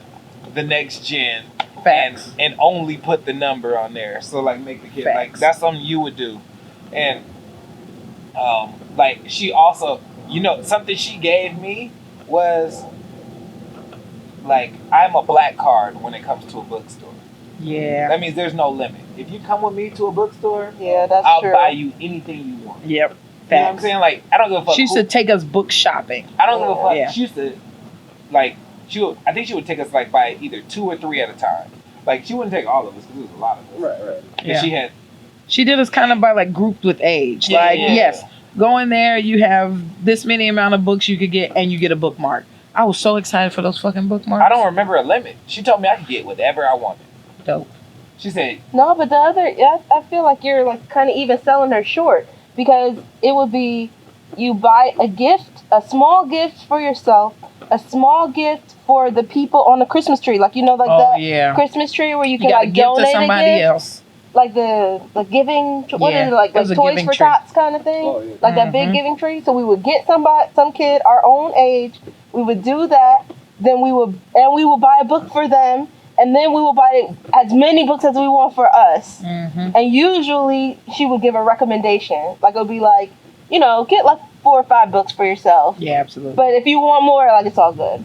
the next gen Facts. and only put the number on there. So like make the kid like Facts. that's something you would do. And like she also, you know, something she gave me was like I'm a black card when it comes to a bookstore. Yeah. That means there's no limit. If you come with me to a bookstore, Yeah, that's I'll true. buy you anything you want. Yep. You know what I'm Facts. saying? Like I don't give a fuck. She used who- to take us book shopping. I don't give a fuck. Yeah. She used to, like, I think she would take us, like, by either 2 or 3 at a time. Like, she wouldn't take all of us, because it was a lot of us. Right, right. And Yeah. she had, She did us kind of by like grouped with age. Yeah, like, yeah. yes, go in there, you have this many amount of books you could get, and you get a bookmark. I was so excited for those fucking bookmarks. I don't remember a limit. She told me I could get whatever I wanted. Dope. She said, No, but the other, yeah, I feel like you're like kind of even selling her short because it would be you buy a gift, a small gift for yourself, a small gift for the people on the Christmas tree, like you know, like Oh that yeah. Christmas tree where you You can gotta like give donate to somebody a gift. else. like the giving, what Yeah, is it, like it was a Toys giving for tree. Tots kind of thing? Oh, yeah. Like that big Mhm. giving tree. So we would get some kid our own age. We would do that. Then we would buy a book for them. And then we would buy as many books as we want for us. Mhm. And usually she would give a recommendation. Like it would be like, you know, get like 4 or 5 books for yourself. Yeah, absolutely. But if you want more, like it's all good.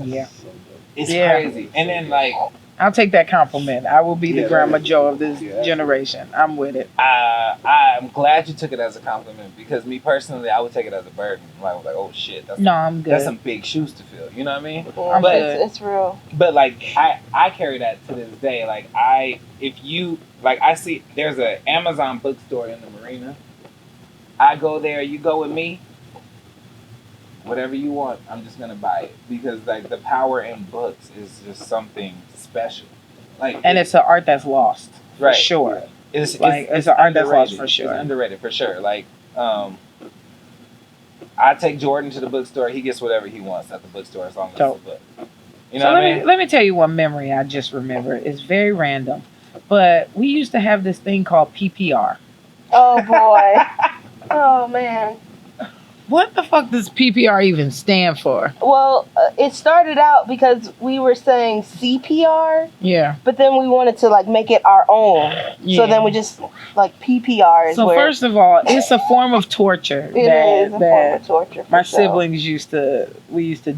Yeah. So good. It's Yeah. crazy. And then like I'll take that compliment. I will be the Yeah, Grandma that is- Joe of this yeah. generation. I'm with it. I'm glad you took it as a compliment because me personally, I would take it as a burden. Like, oh shit, No, I'm good. that's some big shoes to fill. You know what I mean? Yeah, I'm good. it's real. But like I carry that to this day. Like I see there's an Amazon bookstore in the marina. I go there, you go with me. Whatever you want, I'm just gonna buy it because like the power in books is just something special. Like And it's an art that's lost. For right. sure. It's an art that's lost underrated. for sure. It's underrated for sure. Like I take Jordan to the bookstore. He gets whatever he wants at the bookstore as long as Dope. it's a book. You know So what I mean? let me tell you one memory I just remembered. It's very random. But we used to have this thing called PPR. Oh boy. Oh man. What the fuck does PPR even stand for? Well, it started out because we were saying CPR, Yeah. but then we wanted to like make it our own. Yeah. So then we just like PPR is So where first of all, it's a form of torture it is a form that of torture. for my sure. siblings used to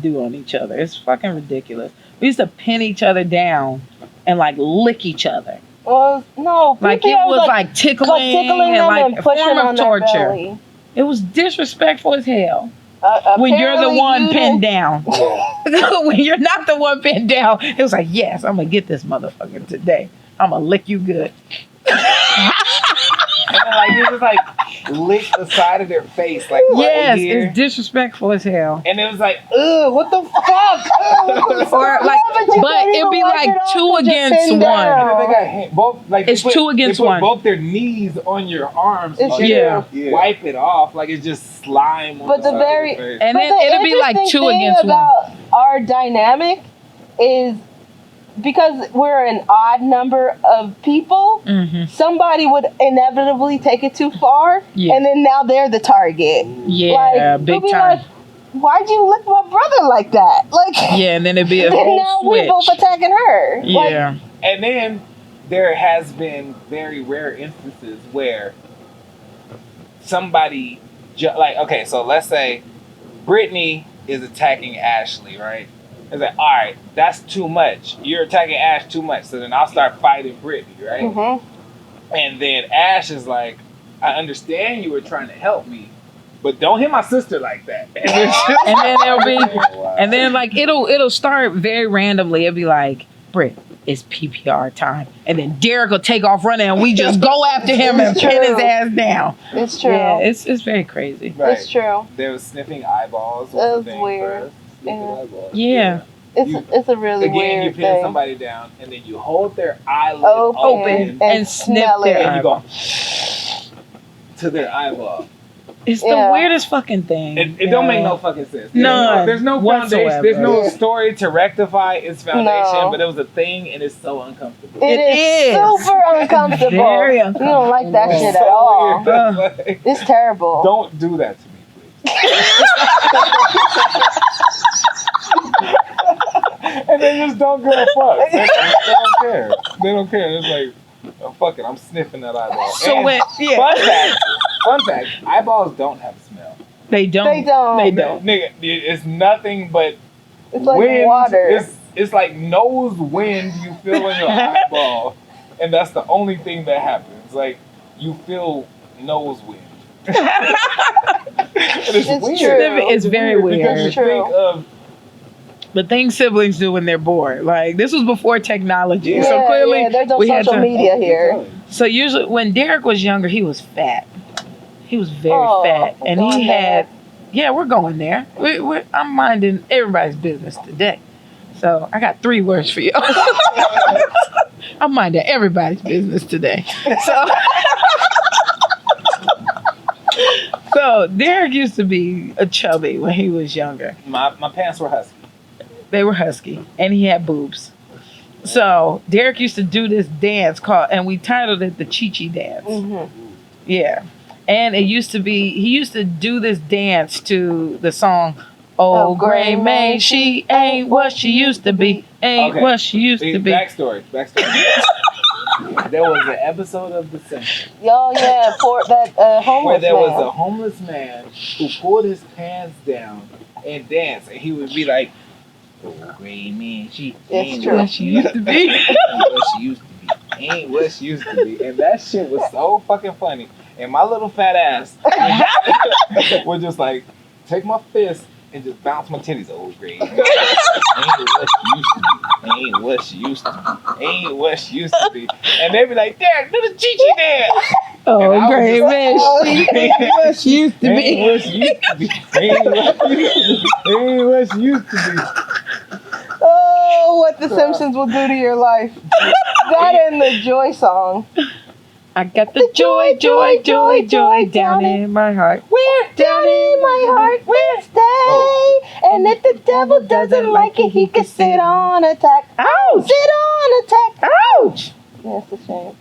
do on each other. It's fucking ridiculous. We used to pin each other down and like lick each other. Well, no, Like PPR it was like tickling, tickling and them like and a pushing form of on their torture. belly. It was disrespectful as hell. When you're the Apparently one you pinned didn't- down. When you're not the one pinned down, it was like, yes, I'm gonna get this motherfucker today. I'm gonna lick you good. And then like you just like lick the side of their face, like right Yes, here. it's disrespectful as hell. And it was like, ugh, what the fuck? Ugh, what the fuck? Or like, Yeah, but you but can't it'd even be wipe like it off 2 and just against pin 1. down. And then they got both like It's 2 against they put 1. both their knees on your arms. It's like, Yeah. Yeah. wipe it off like it's just slime. On But the the side very- of your face. And But then the it'll be like interesting 2 thing against 1. about our dynamic is because we're an odd number of people, Mm-hmm. somebody would inevitably take it too far, Yeah. and then now they're the target. Yeah, Like, big they'll be time. like, why'd you lick my brother like that? Like, Yeah, and then it'd be a and now whole we're both switch. attacking her. Like, Yeah. And then there has been very rare instances where somebody like okay, so let's say Brittany is attacking Ashley, right? It's like, all right, that's too much. You're attacking Ash too much. So then I'll start fighting Brittany, right? mhm. And then Ash is like, I understand you were trying to help me, but don't hit my sister like that. And then And then it'll be Oh, wow. and then like it'll start very randomly. It'll be like, Britt, it's PPR time. And then Derek will take off running and we just go after him and It's pin his true. ass down. It's true. Yeah, it's very crazy. Right. It's true. There was sniffing eyeballs. That Was was the thing weird. for us. Yeah. It's a really Again, you weird pin thing. somebody down, and then you hold their eyelid Open open, and snip smell their it. and you go eyeball. to their eyeball. It's Yeah. the weirdest fucking thing. It don't make no fucking sense. None There's no foundation. whatsoever. There's no Yeah. story to rectify its foundation, No. but it was a thing, and it's so uncomfortable. It is is. super uncomfortable. Very You don't like that uncomfortable. shit So at all. weird. Like, It's terrible. don't do that to me, please. And they just don't give a fuck. They don't care. They don't care. It's like, oh, fuck it, I'm sniffing that eyeball. So And when fun fact, eyeballs don't have smell. they don't. They don't. They don't. Nigga, it's nothing but It's like wind. water. It's like nose wind you feel in your eyeball, and that's the only thing that happens. Like you feel nose wind. It's It's true. It's very weird. because you It's true. think of The things siblings do when they're bored. Like this was before technology. Yeah, So clearly yeah, there's no we had social to, media here. So usually when Derek was younger, he was fat. He was very Oh, fat. And he going had there. yeah, we're going there. I'm minding everybody's business today. So I got 3 words for you. I'm minding everybody's business today. So Derek used to be a chubby when he was younger. my pants were husky. They were husky, and he had boobs. So Derek used to do this dance called, and we titled it the Chichi Dance. Yeah. And it used to be, he used to do this dance to the song, Oh, Gray May, she ain't what she used to be. Ain't Okay. what she used to be. Backstory. There was an episode of The Simpsons Yo, yeah, for that homeless where there was man. a homeless man who pulled his pants down and danced, and he would be like, "Oh, gray man, she ain't true. what she used to be. Ain't what she used to be. Ain't what she used to be." And that shit was so fucking funny. And my little fat ass would just like take my fist and just bounce my titties. Oh, gray man, ain't what she used to be. Ain't what she used to be. And they'd be like, "Derek, do the Chichi dance." Oh, And I Gray was man, she ain't what she used to Ain't be. what she used to be. Ain't what she used to be. Oh, what the Simpsons will do to your life. That and the Joy song. I got the joy, joy, joy, joy down in my heart. We're down in my heart, we'll stay. And if the devil doesn't like it, he can sit on attack. Ouch! Sit on attack. Ouch! Yeah, it's a shame.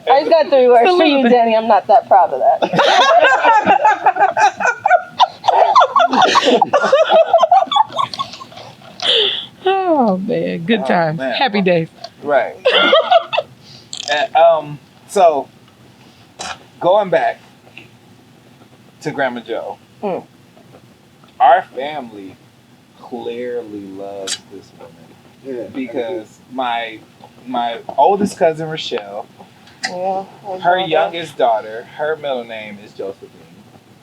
I just got 3 words for you, Danny. I'm not that proud of that. Oh man, good Oh, times, man. happy days. Right. So, going back to Grandma Joe, our family clearly loves this woman Yeah. because my oldest cousin Rochelle, Yeah. her youngest daughter, her middle name is Josephine.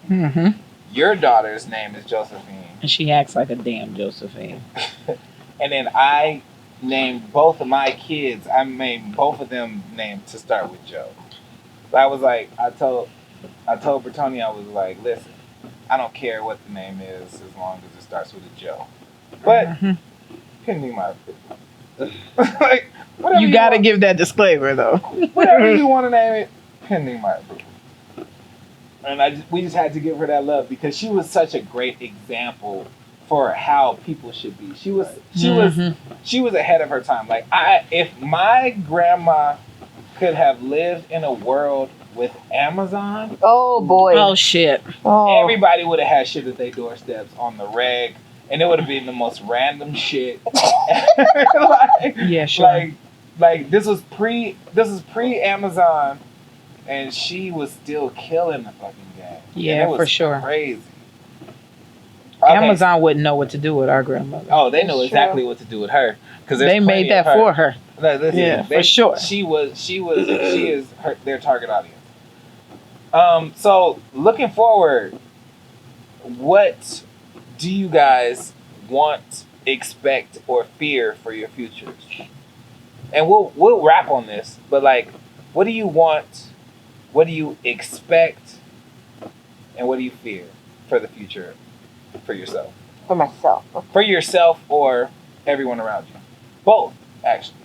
Mm-hmm. Your daughter's name is Josephine. And she acts like a damn Josephine. And then I named both of my kids, I made both of them named to start with Joe. So I was like, I told Bertoni, I was like, listen, I don't care what the name is as long as it starts with a Joe. But pending my like whatever You gotta want, give that disclaimer though. whatever you want to name it, pending my approval. And we just had to give her that love because she was such a great example for how people should be. She was ahead of her time. Like if my grandma could have lived in a world with Amazon, Oh, boy. Oh shit. Oh. everybody would have had shit at their doorsteps on the reg, and it would have been the most random shit. Yeah, sure. Like this was pre Amazon, and she was still killing the fucking game. Yeah, And it was for sure. Crazy. Okay. Amazon wouldn't know what to do with our grandmother. Oh, they know Sure. exactly what to do with her because They made that for her. No, listen, Yeah, for sure. She is their target audience. So looking forward, what do you guys want, expect, or fear for your futures? And we'll wrap on this, but like, what do you want? What do you expect? And what do you fear for the future for yourself? For myself. For yourself or everyone around you? Both, actually.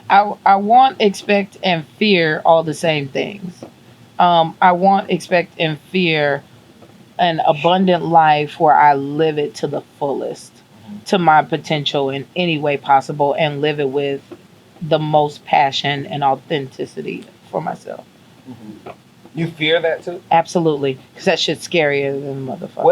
I want, expect, and fear all the same things. I want, expect, and fear an abundant life where I live it to the fullest, to my potential in any way possible, and live it with the most passion and authenticity for myself. You fear that too? Absolutely, because that shit's scarier than a motherfucker.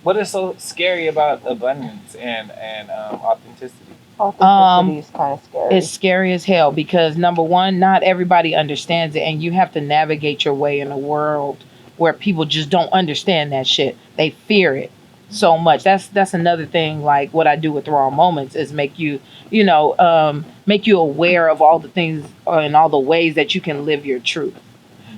What is so scary about abundance and authenticity? Authenticity is kind of scary. It's scary as hell because number one, not everybody understands it, and you have to navigate your way in a world where people just don't understand that shit. They fear it so much. That's another thing. Like what I do with Raw Moments is make you, make you aware of all the things and all the ways that you can live your truth.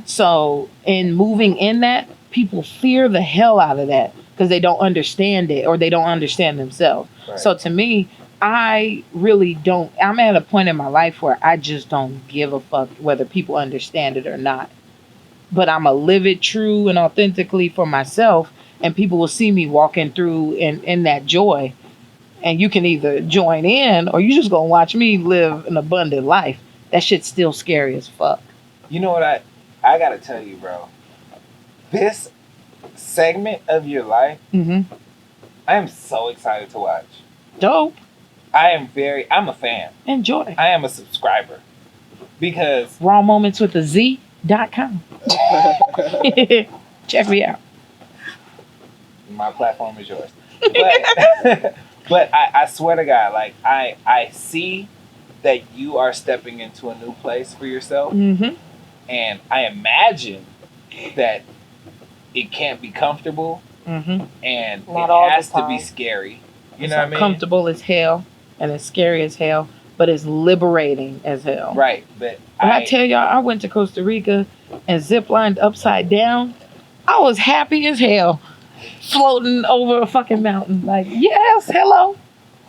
So in moving in that, people fear the hell out of that because they don't understand it or they don't understand themselves. Right. So to me, I really don't. I'm at a point in my life where I just don't give a fuck whether people understand it or not. But I'm going to live it true and authentically for myself, and people will see me walking through in that joy. And you can either join in or you just going to watch me live an abundant life. That shit's still scary as fuck. You know what I gotta tell you, bro. This segment of your life Mm-hmm. I am so excited to watch. Dope. I'm a fan. Enjoy. I am a subscriber. Because rawmomentswithaz.com. Check me out. my platform is yours. But, but I swear to God, like, I see that you are stepping into a new place for yourself. Mm-hmm. And I imagine that it can't be comfortable. Mm-hmm. And Not it all the has to be time. scary. You It's know what I mean? uncomfortable as hell and it's scary as hell, but it's liberating as hell. Right. But When I tell y'all, I went to Costa Rica and ziplined upside down. I was happy as hell, floating over a fucking mountain. Like, yes, hello.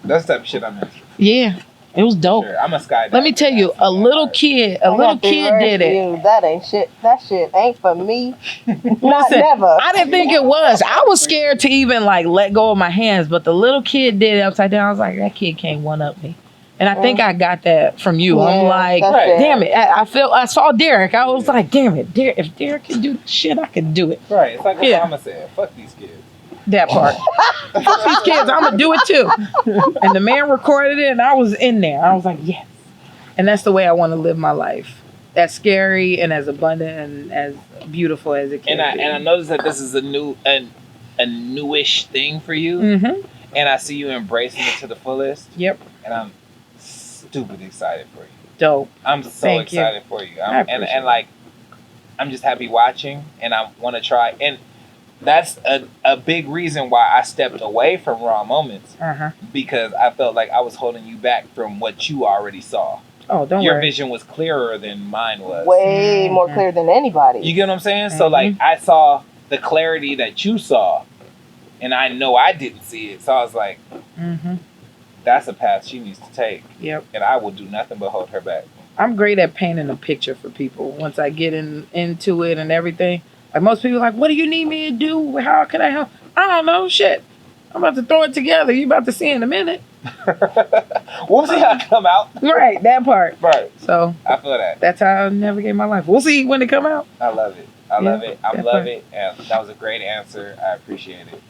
that's the type of shit I'm into. Yeah, it was dope. Sure. I'm a skydiver. Let me tell you, a little kid did it. That ain't shit. That shit ain't for me. Not Listen, never. I didn't think it was. I was scared to even like let go of my hands, but the little kid did it upside down. I was like, that kid can't one up me. And I think I got that from you. I'm Yeah, like, that's it. damn it. I saw Derek. I was like, damn it. If Derek can do this shit, I can do it. Right. It's like Yeah. Obama said, fuck these kids. That part. Fuck these kids. I'm going to do it too. And the man recorded it and I was in there. I was like, yes. And that's the way I want to live my life. As scary and as abundant and as beautiful as it can be. And I noticed that this is a newish thing for you. Mm-hmm. And I see you embracing it to the fullest. Yep. And I'm stupid excited for you. Dope. I'm so Thank you. excited for you. I appreciate And like, I'm just happy watching, and I want to try. And that's a big reason why I stepped away from Raw Moments, Uh-huh. because I felt like I was holding you back from what you already saw. Oh, don't Your worry. vision was clearer than mine was. Way more clear than anybody. You get what I'm saying? So like, I saw the clarity that you saw, and I know I didn't see it. So I was like, Mm-hmm. that's a path she needs to take, Yep. and I will do nothing but hold her back. I'm great at painting a picture for people once I get into it and everything. Like most people are like, what do you need me to do? How can I help? I don't know. Shit. I'm about to throw it together. You about to see in a minute. We'll see how it come out. Right. That part. Right. So I feel that. that's how I navigate my life. We'll see when it come out. I love it. I love it. I that love part. it. And that was a great answer. I appreciate it.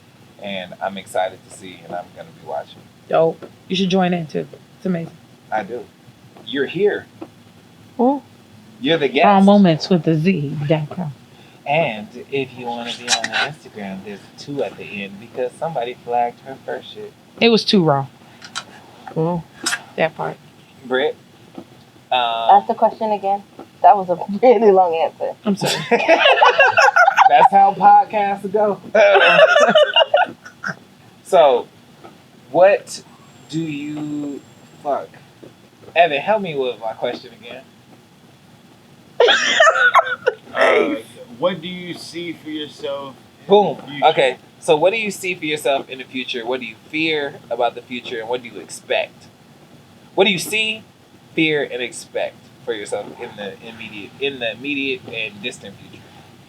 And I'm excited to see, and I'm going to be watching. Dope. You should join in too. It's amazing. I do. You're here. Ooh. You're the guest. All moments with the Z.com. And if you want to be on the Instagram, there's a 2 at the end because somebody flagged her first shit. It was too raw. That part. Britt. Ask the question again. That was a really long answer. I'm sorry. That's how podcasts go. So, what do you... Fuck. Evan, help me with my question again. What do you see for yourself? in Boom. the future? Okay. So what do you see for yourself in the future? What do you fear about the future, and what do you expect? What do you see, fear, and expect for yourself in the immediate and distant future?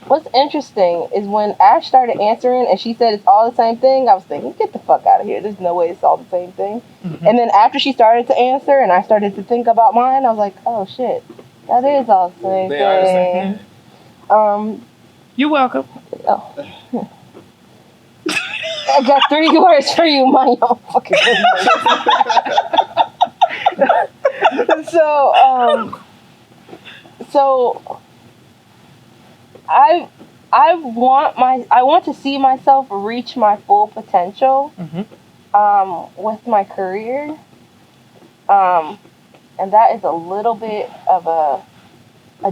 What's interesting is when Ash started answering and she said it's all the same thing, I was thinking, get the fuck out of here. There's no way it's all the same thing. Mm-hmm. And then after she started to answer and I started to think about mine, I was like, oh shit, that is all the same They are the same thing. thing. You're welcome. Oh. I got 3 words for you, mind your own fucking business. So I want to see myself reach my full potential with my career. And that is a little bit of a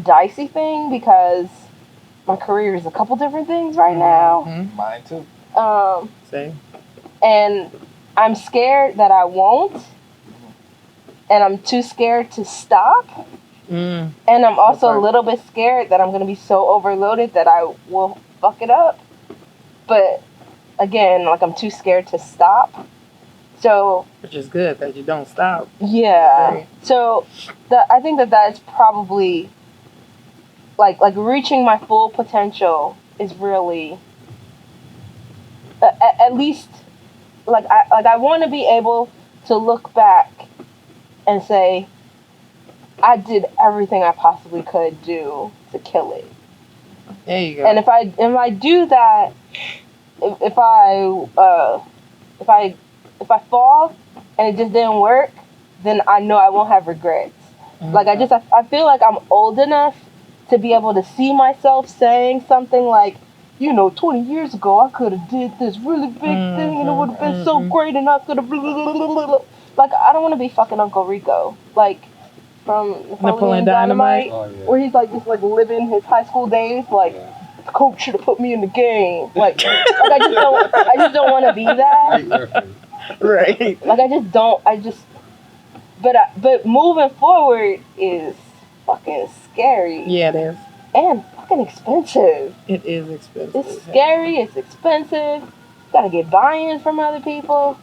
dicey thing because my career is a couple different things right now. Mm-hmm. Mine too. Same. And I'm scared that I won't. And I'm too scared to stop. Mm. And I'm also Okay. a little bit scared that I'm going to be so overloaded that I will fuck it up. But again, like I'm too scared to stop. So Which is good that you don't stop. yeah. Right. So I think that is probably like reaching my full potential is really at least like I want to be able to look back and say I did everything I possibly could do to kill it. There you go. And if I do that, if I if I fall and it just didn't work, then I know I won't have regrets. Like I feel like I'm old enough to be able to see myself saying something like, 20 years ago I could have did this really big thing and it would have been so great and I could have like I don't want to be fucking Uncle Rico, like from Napoleon Dynamite, where he's like just like living his high school days, like the coach should have put me in the game, like I just don't want to be that. Right. Like but moving forward is fucking scary. Yeah, it is. And fucking expensive. It is expensive. It's scary, it's expensive. You gotta get buy-ins from other people.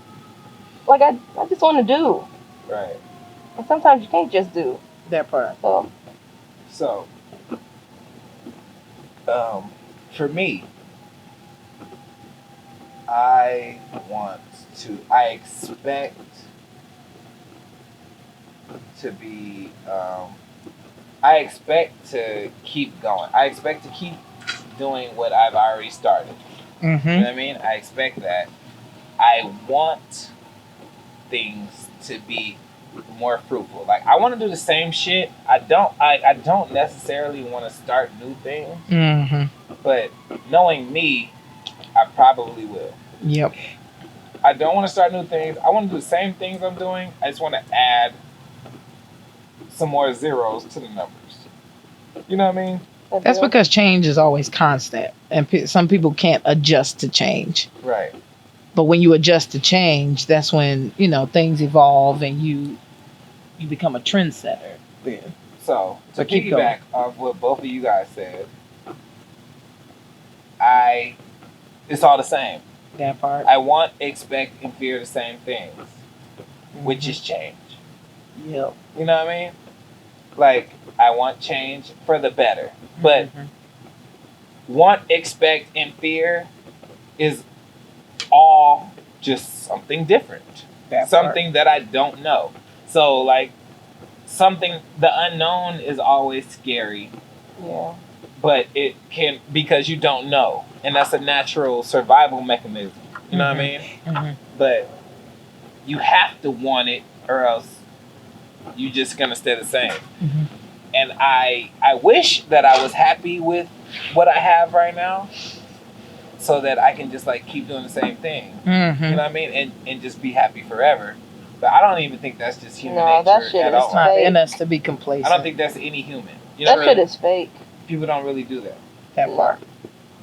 Like I just wanna do. Right. And sometimes you can't just do. That part. So for me, I expect to be I expect to keep going. I expect to keep doing what I've already started. Mm-hmm. You know what I mean? I expect that. I want things to be more fruitful. Like I want to do the same shit. I don't necessarily want to start new things. Mm-hmm. But knowing me, I probably will. Yep. I don't want to start new things. I want to do the same things I'm doing. I just want to add some more zeros to the numbers. You know what I mean? That's because change is always constant, and some people can't adjust to change. Right. But when you adjust to change, that's when things evolve and you become a trendsetter. Then. So to keep piggyback off what both of you guys said, it's all the same. That part. I want, expect, and fear the same things, which is change. Yep. You know what I mean? Like, I want change for the better. But want, expect, and fear is all just something different. Something that I don't know. So, like, the unknown is always scary. Yeah. But it can, because you don't know. And that's a natural survival mechanism. You know what I mean? Mm-hmm. But you have to want it, or else you're just gonna stay the same. Mm-hmm. And I wish that I was happy with what I have right now, so that I can just like keep doing the same thing. Mm-hmm. You know what I mean? And just be happy forever. But I don't even think that's just human nature that shit at is all. It's not fake. in us to be complacent. I don't think that's any human. You know That shit is fake. People don't really do that. that part.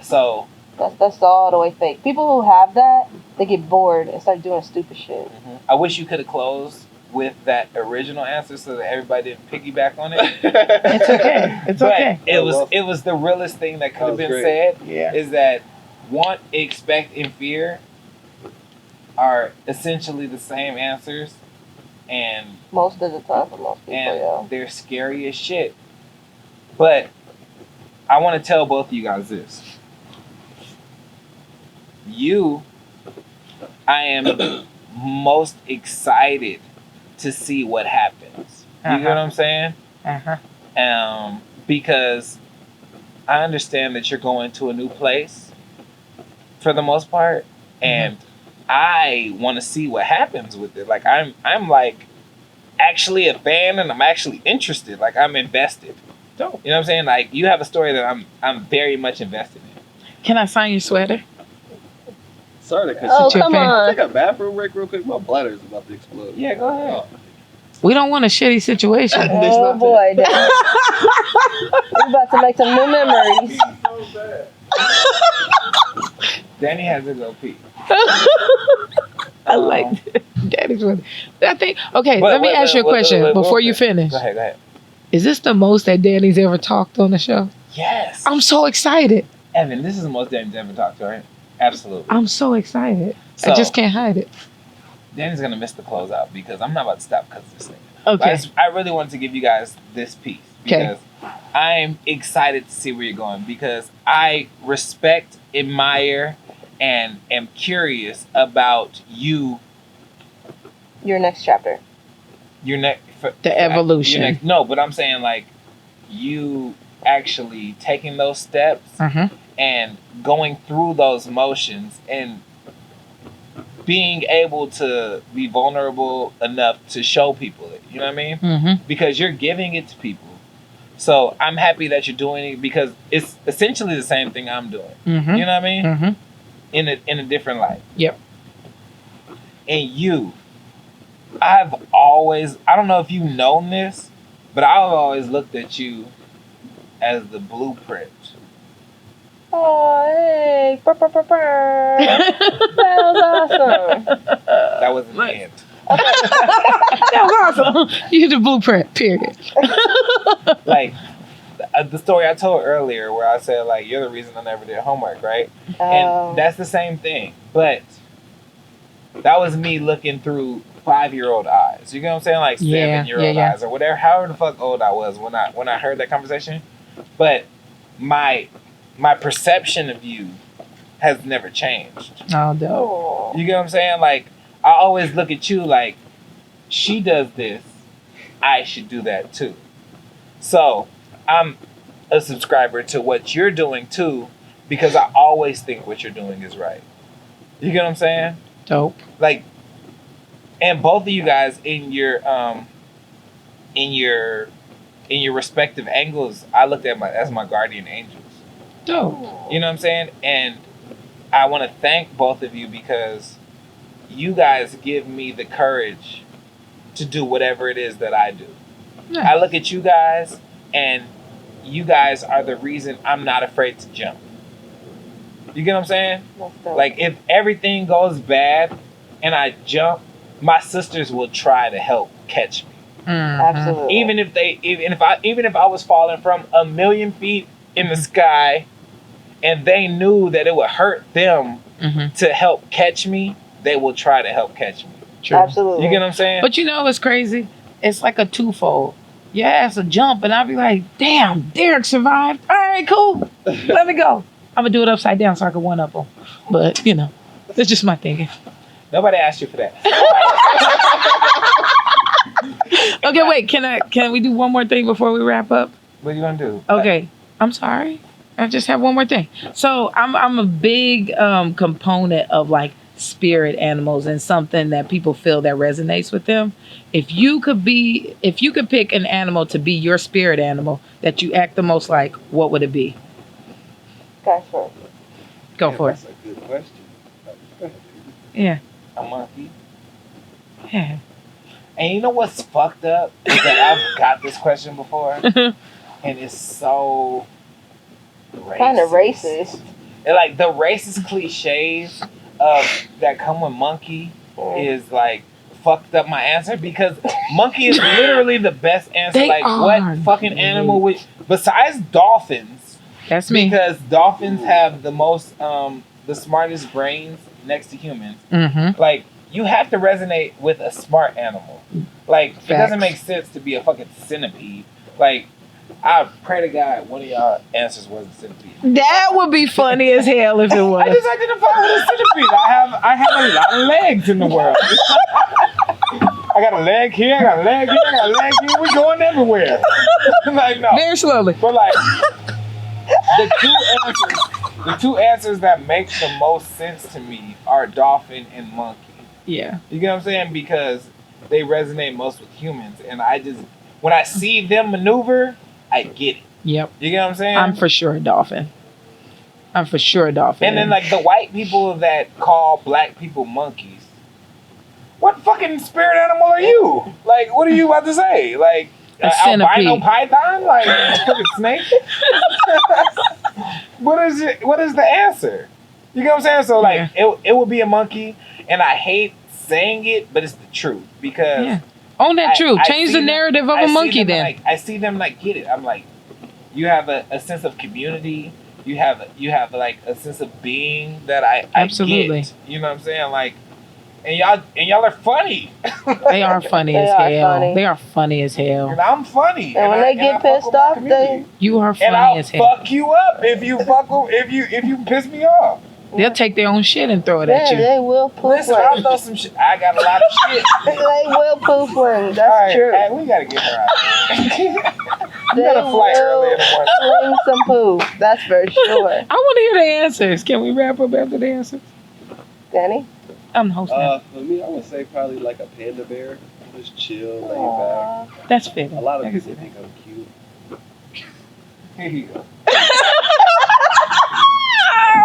So That's all the way fake. People who have that, they get bored and start doing stupid shit. I wish you could have closed with that original answer so that everybody didn't piggyback on it. It's okay. It's But okay. it was the realest thing that could have been said. Yeah. Is that want, expect, and fear are essentially the same answers, and Most of the time for most people, yeah. they're scary as shit. But I want to tell both of you guys this. I am most excited to see what happens. You get what I'm saying? Because I understand that you're going to a new place for the most part, and I want to see what happens with it. Like I'm like actually a fan, and I'm actually interested. Like I'm invested. Dope. You know what I'm saying? Like you have a story that I'm very much invested in. Can I sign your sweater? Sorry to cut Oh, you. come on. Take a bathroom break real quick. My bladder is about to explode. Yeah, go ahead. We don't want a shitty situation. Oh boy, we're about to make some new memories. Danny has to go pee. I like that. Daddy's one. I think. Okay, But let me ask you a question before you okay. finish. Go ahead. Is this the most that Danny's ever talked on the show? Yes. I'm so excited. Evan, this is the most Danny's ever talked to, right? Absolutely. I'm so excited. So, I just can't hide it. Danny's gonna miss the closeout because I'm not about to stop because of this thing. Okay. I really wanted to give you guys this piece because I'm excited to see where you're going, because I respect, admire, and am curious about you. Your next chapter. The evolution. No, but I'm saying like you actually taking those steps and going through those motions and being able to be vulnerable enough to show people it. You know what I mean? Mm-hmm. Because you're giving it to people. So I'm happy that you're doing it because it's essentially the same thing I'm doing. Mm-hmm. You know what I mean? Mm-hmm. In a different light. Yep. And you, I've always, I don't know if you've known this, but I've always looked at you as the blueprint. Oh, hey. That was awesome. That was an end. That was awesome. You're the blueprint, period. Like, the story I told earlier where I said, like, you're the reason I never did homework, right? And that's the same thing. But that was me looking through 5-year-old eyes. You get what I'm saying? Like 7-year-old eyes or whatever, however the fuck old I was when I heard that conversation. But my perception of you has never changed. Oh, dope. You get what I'm saying? Like, I always look at you like, she does this, I should do that too. So, I'm a subscriber to what you're doing too, because I always think what you're doing is right. You get what I'm saying? Dope. Like, and both of you guys in your respective angles, I looked at as my guardian angels. Dope. You know what I'm saying? And I want to thank both of you because you guys give me the courage to do whatever it is that I do. Nice. I look at you guys, and you guys are the reason I'm not afraid to jump. You get what I'm saying? Like, if everything goes bad and I jump, my sisters will try to help catch me. Mm-hmm. Absolutely. Even if I was falling from 1,000,000 feet in the sky, and they knew that it would hurt them to help catch me, they will try to help catch me. True. Absolutely. You get what I'm saying? But you know what's crazy? It's like a twofold. Your ass will jump, and I'll be like, damn, Derek survived. All right, cool. Let me go. I'm going to do it upside down so I can one-up him. But, you know, that's just my thinking. Nobody asked you for that. Okay, wait. Can we do one more thing before we wrap up? What do you want to do? Okay. I'm sorry. I just have one more thing. So I'm a big component of like spirit animals and something that people feel that resonates with them. If you could pick an animal to be your spirit animal that you act the most like, what would it be? Guys first. Go for it. That's a good question. Go ahead. Yeah. A monkey. Yeah. And you know what's fucked up is that I've got this question before, and it's so racist. Kind of racist. And like the racist cliches that come with monkey is like fucked up my answer because monkey is literally the best answer. They like are. what fucking animal would besides dolphins? That's me. Because dolphins have the most the smartest brains next to humans. Mm-hmm. Like, you have to resonate with a smart animal. Like, Facts. it doesn't make sense to be a fucking centipede. Like, I pray to God one of y'all answers was a centipede. That would be funny as hell if it I was. just identify with a centipede. I have a lot of legs in the world. I got a leg here, I got a leg here, I got a leg here. We going everywhere. Like, no. Very slowly. But like, the two answers that make the most sense to me are dolphin and monkey. Yeah. You get what I'm saying? Because they resonate most with humans, and when I see them maneuver, I get it. Yep. You get what I'm saying? I'm for sure a dolphin. And then like the white people that call black people monkeys. What fucking spirit animal are you? Like, what are you about to say? Like, A centipede. albino python? Like, a fucking snake? What is the answer? You get what I'm saying? So like, it would be a monkey, and I hate saying it, but it's the truth because own that truth. Change see the them- narrative of I a see monkey them, then. like, I see them like get it. I'm like, you have a sense of community. You have like a sense of being that I Absolutely. get. You know what I'm saying? Like, and y'all are funny. They are funny They as are hell. funny. They are funny as hell. And I'm funny. And when they I get fuck pissed with my off, community. You are and funny I'll as hell. fuck you up if you piss me off. They'll take their own shit and throw it at Yeah, you. they will poo Listen, I'll fling. throw some shit. I got a lot of shit. They will poo fling. That's All right, true. hey, we gotta get her out. You They gotta fly early in the morning. fling some poo. That's for sure. I want to hear the answers. Can we wrap up after the answers? Danny? I'm the host now. For me, I would say probably like a panda bear. Just chill, lay Aw. That's fitting. back. A lot I of can people see think I'm cute. Here you go.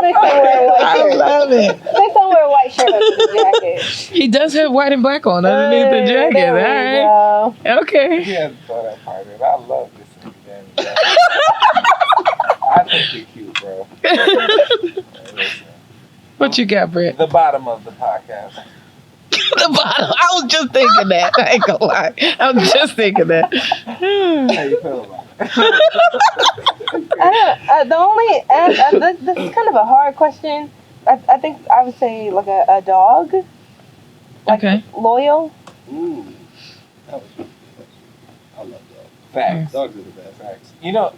Next time wear a white I shirt. love it. Next time wear a white shirt under the jacket. He does have white and black on underneath the jacket. There we All right. go. Okay. He has to throw that part in. I love this nigga, Danny. I think you're cute, bro. Hey, listen. What you got, Brett? The bottom of the podcast. The bottom. I was just thinking that. I ain't gonna lie. I was just thinking that. How you feel about it? The only this is kind of a hard question. I think I would say like a dog. Like Okay. loyal. That was really good. I love dogs. Facts. Dogs are the best. Facts. You know,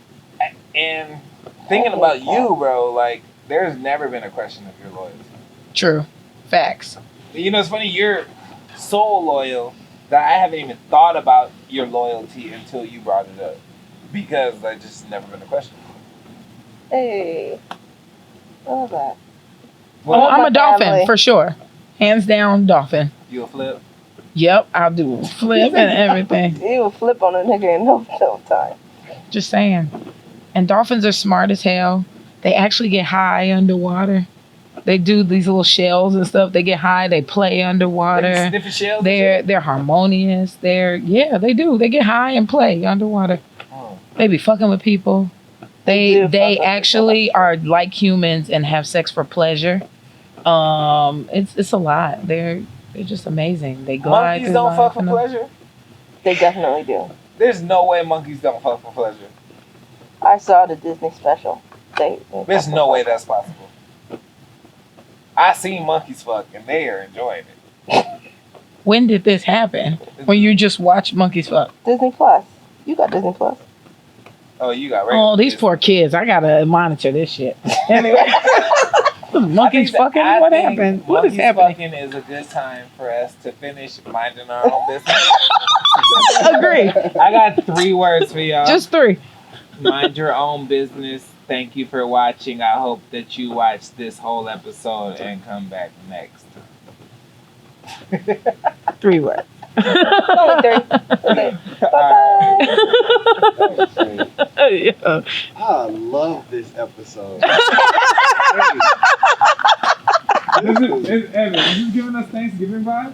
and thinking about you, bro, like, there's never been a question of your loyalty. True. Facts. You know, it's funny, you're so loyal that I haven't even thought about your loyalty until you brought it up. Because that just never been a question. Hey. I love that. Oh, love I'm my a dolphin family. for sure. Hands down, dolphin. You a flip? Yep, I'll do flip and everything. You will flip on a nigga in no time. Just saying. And dolphins are smart as hell. They actually get high underwater. They do these little shells and stuff. They get high. They play underwater. Like sniffing shells? They're harmonious. They do. They get high and play underwater. Oh. They be fucking with people. They do They fuck with actually are like humans and have sex for pleasure. It's a lot. They're just amazing. They glide. Monkeys through don't life fuck for and- pleasure? They definitely do. There's no way monkeys don't fuck for pleasure. I saw the Disney special. They There's no way that's possible. I seen monkeys fuck and they are enjoying it. When did this happen? When you just watch monkeys fuck? Disney Plus. You got Disney Plus. Oh, you got regular Oh, these kids. poor kids. I gotta monitor this shit. Anyway. Monkeys fucking? What happened? What is monkeys happening? fucking is a good time for us to finish minding our own business. Agree. I got 3 words for y'all. Just 3. Mind your own business. Thank you for watching. I hope that you watch this whole episode and come back next. 3 words. Only 3. Okay. Bye-bye. Yeah. I love this episode. Is Evan, is this giving us Thanksgiving vibes?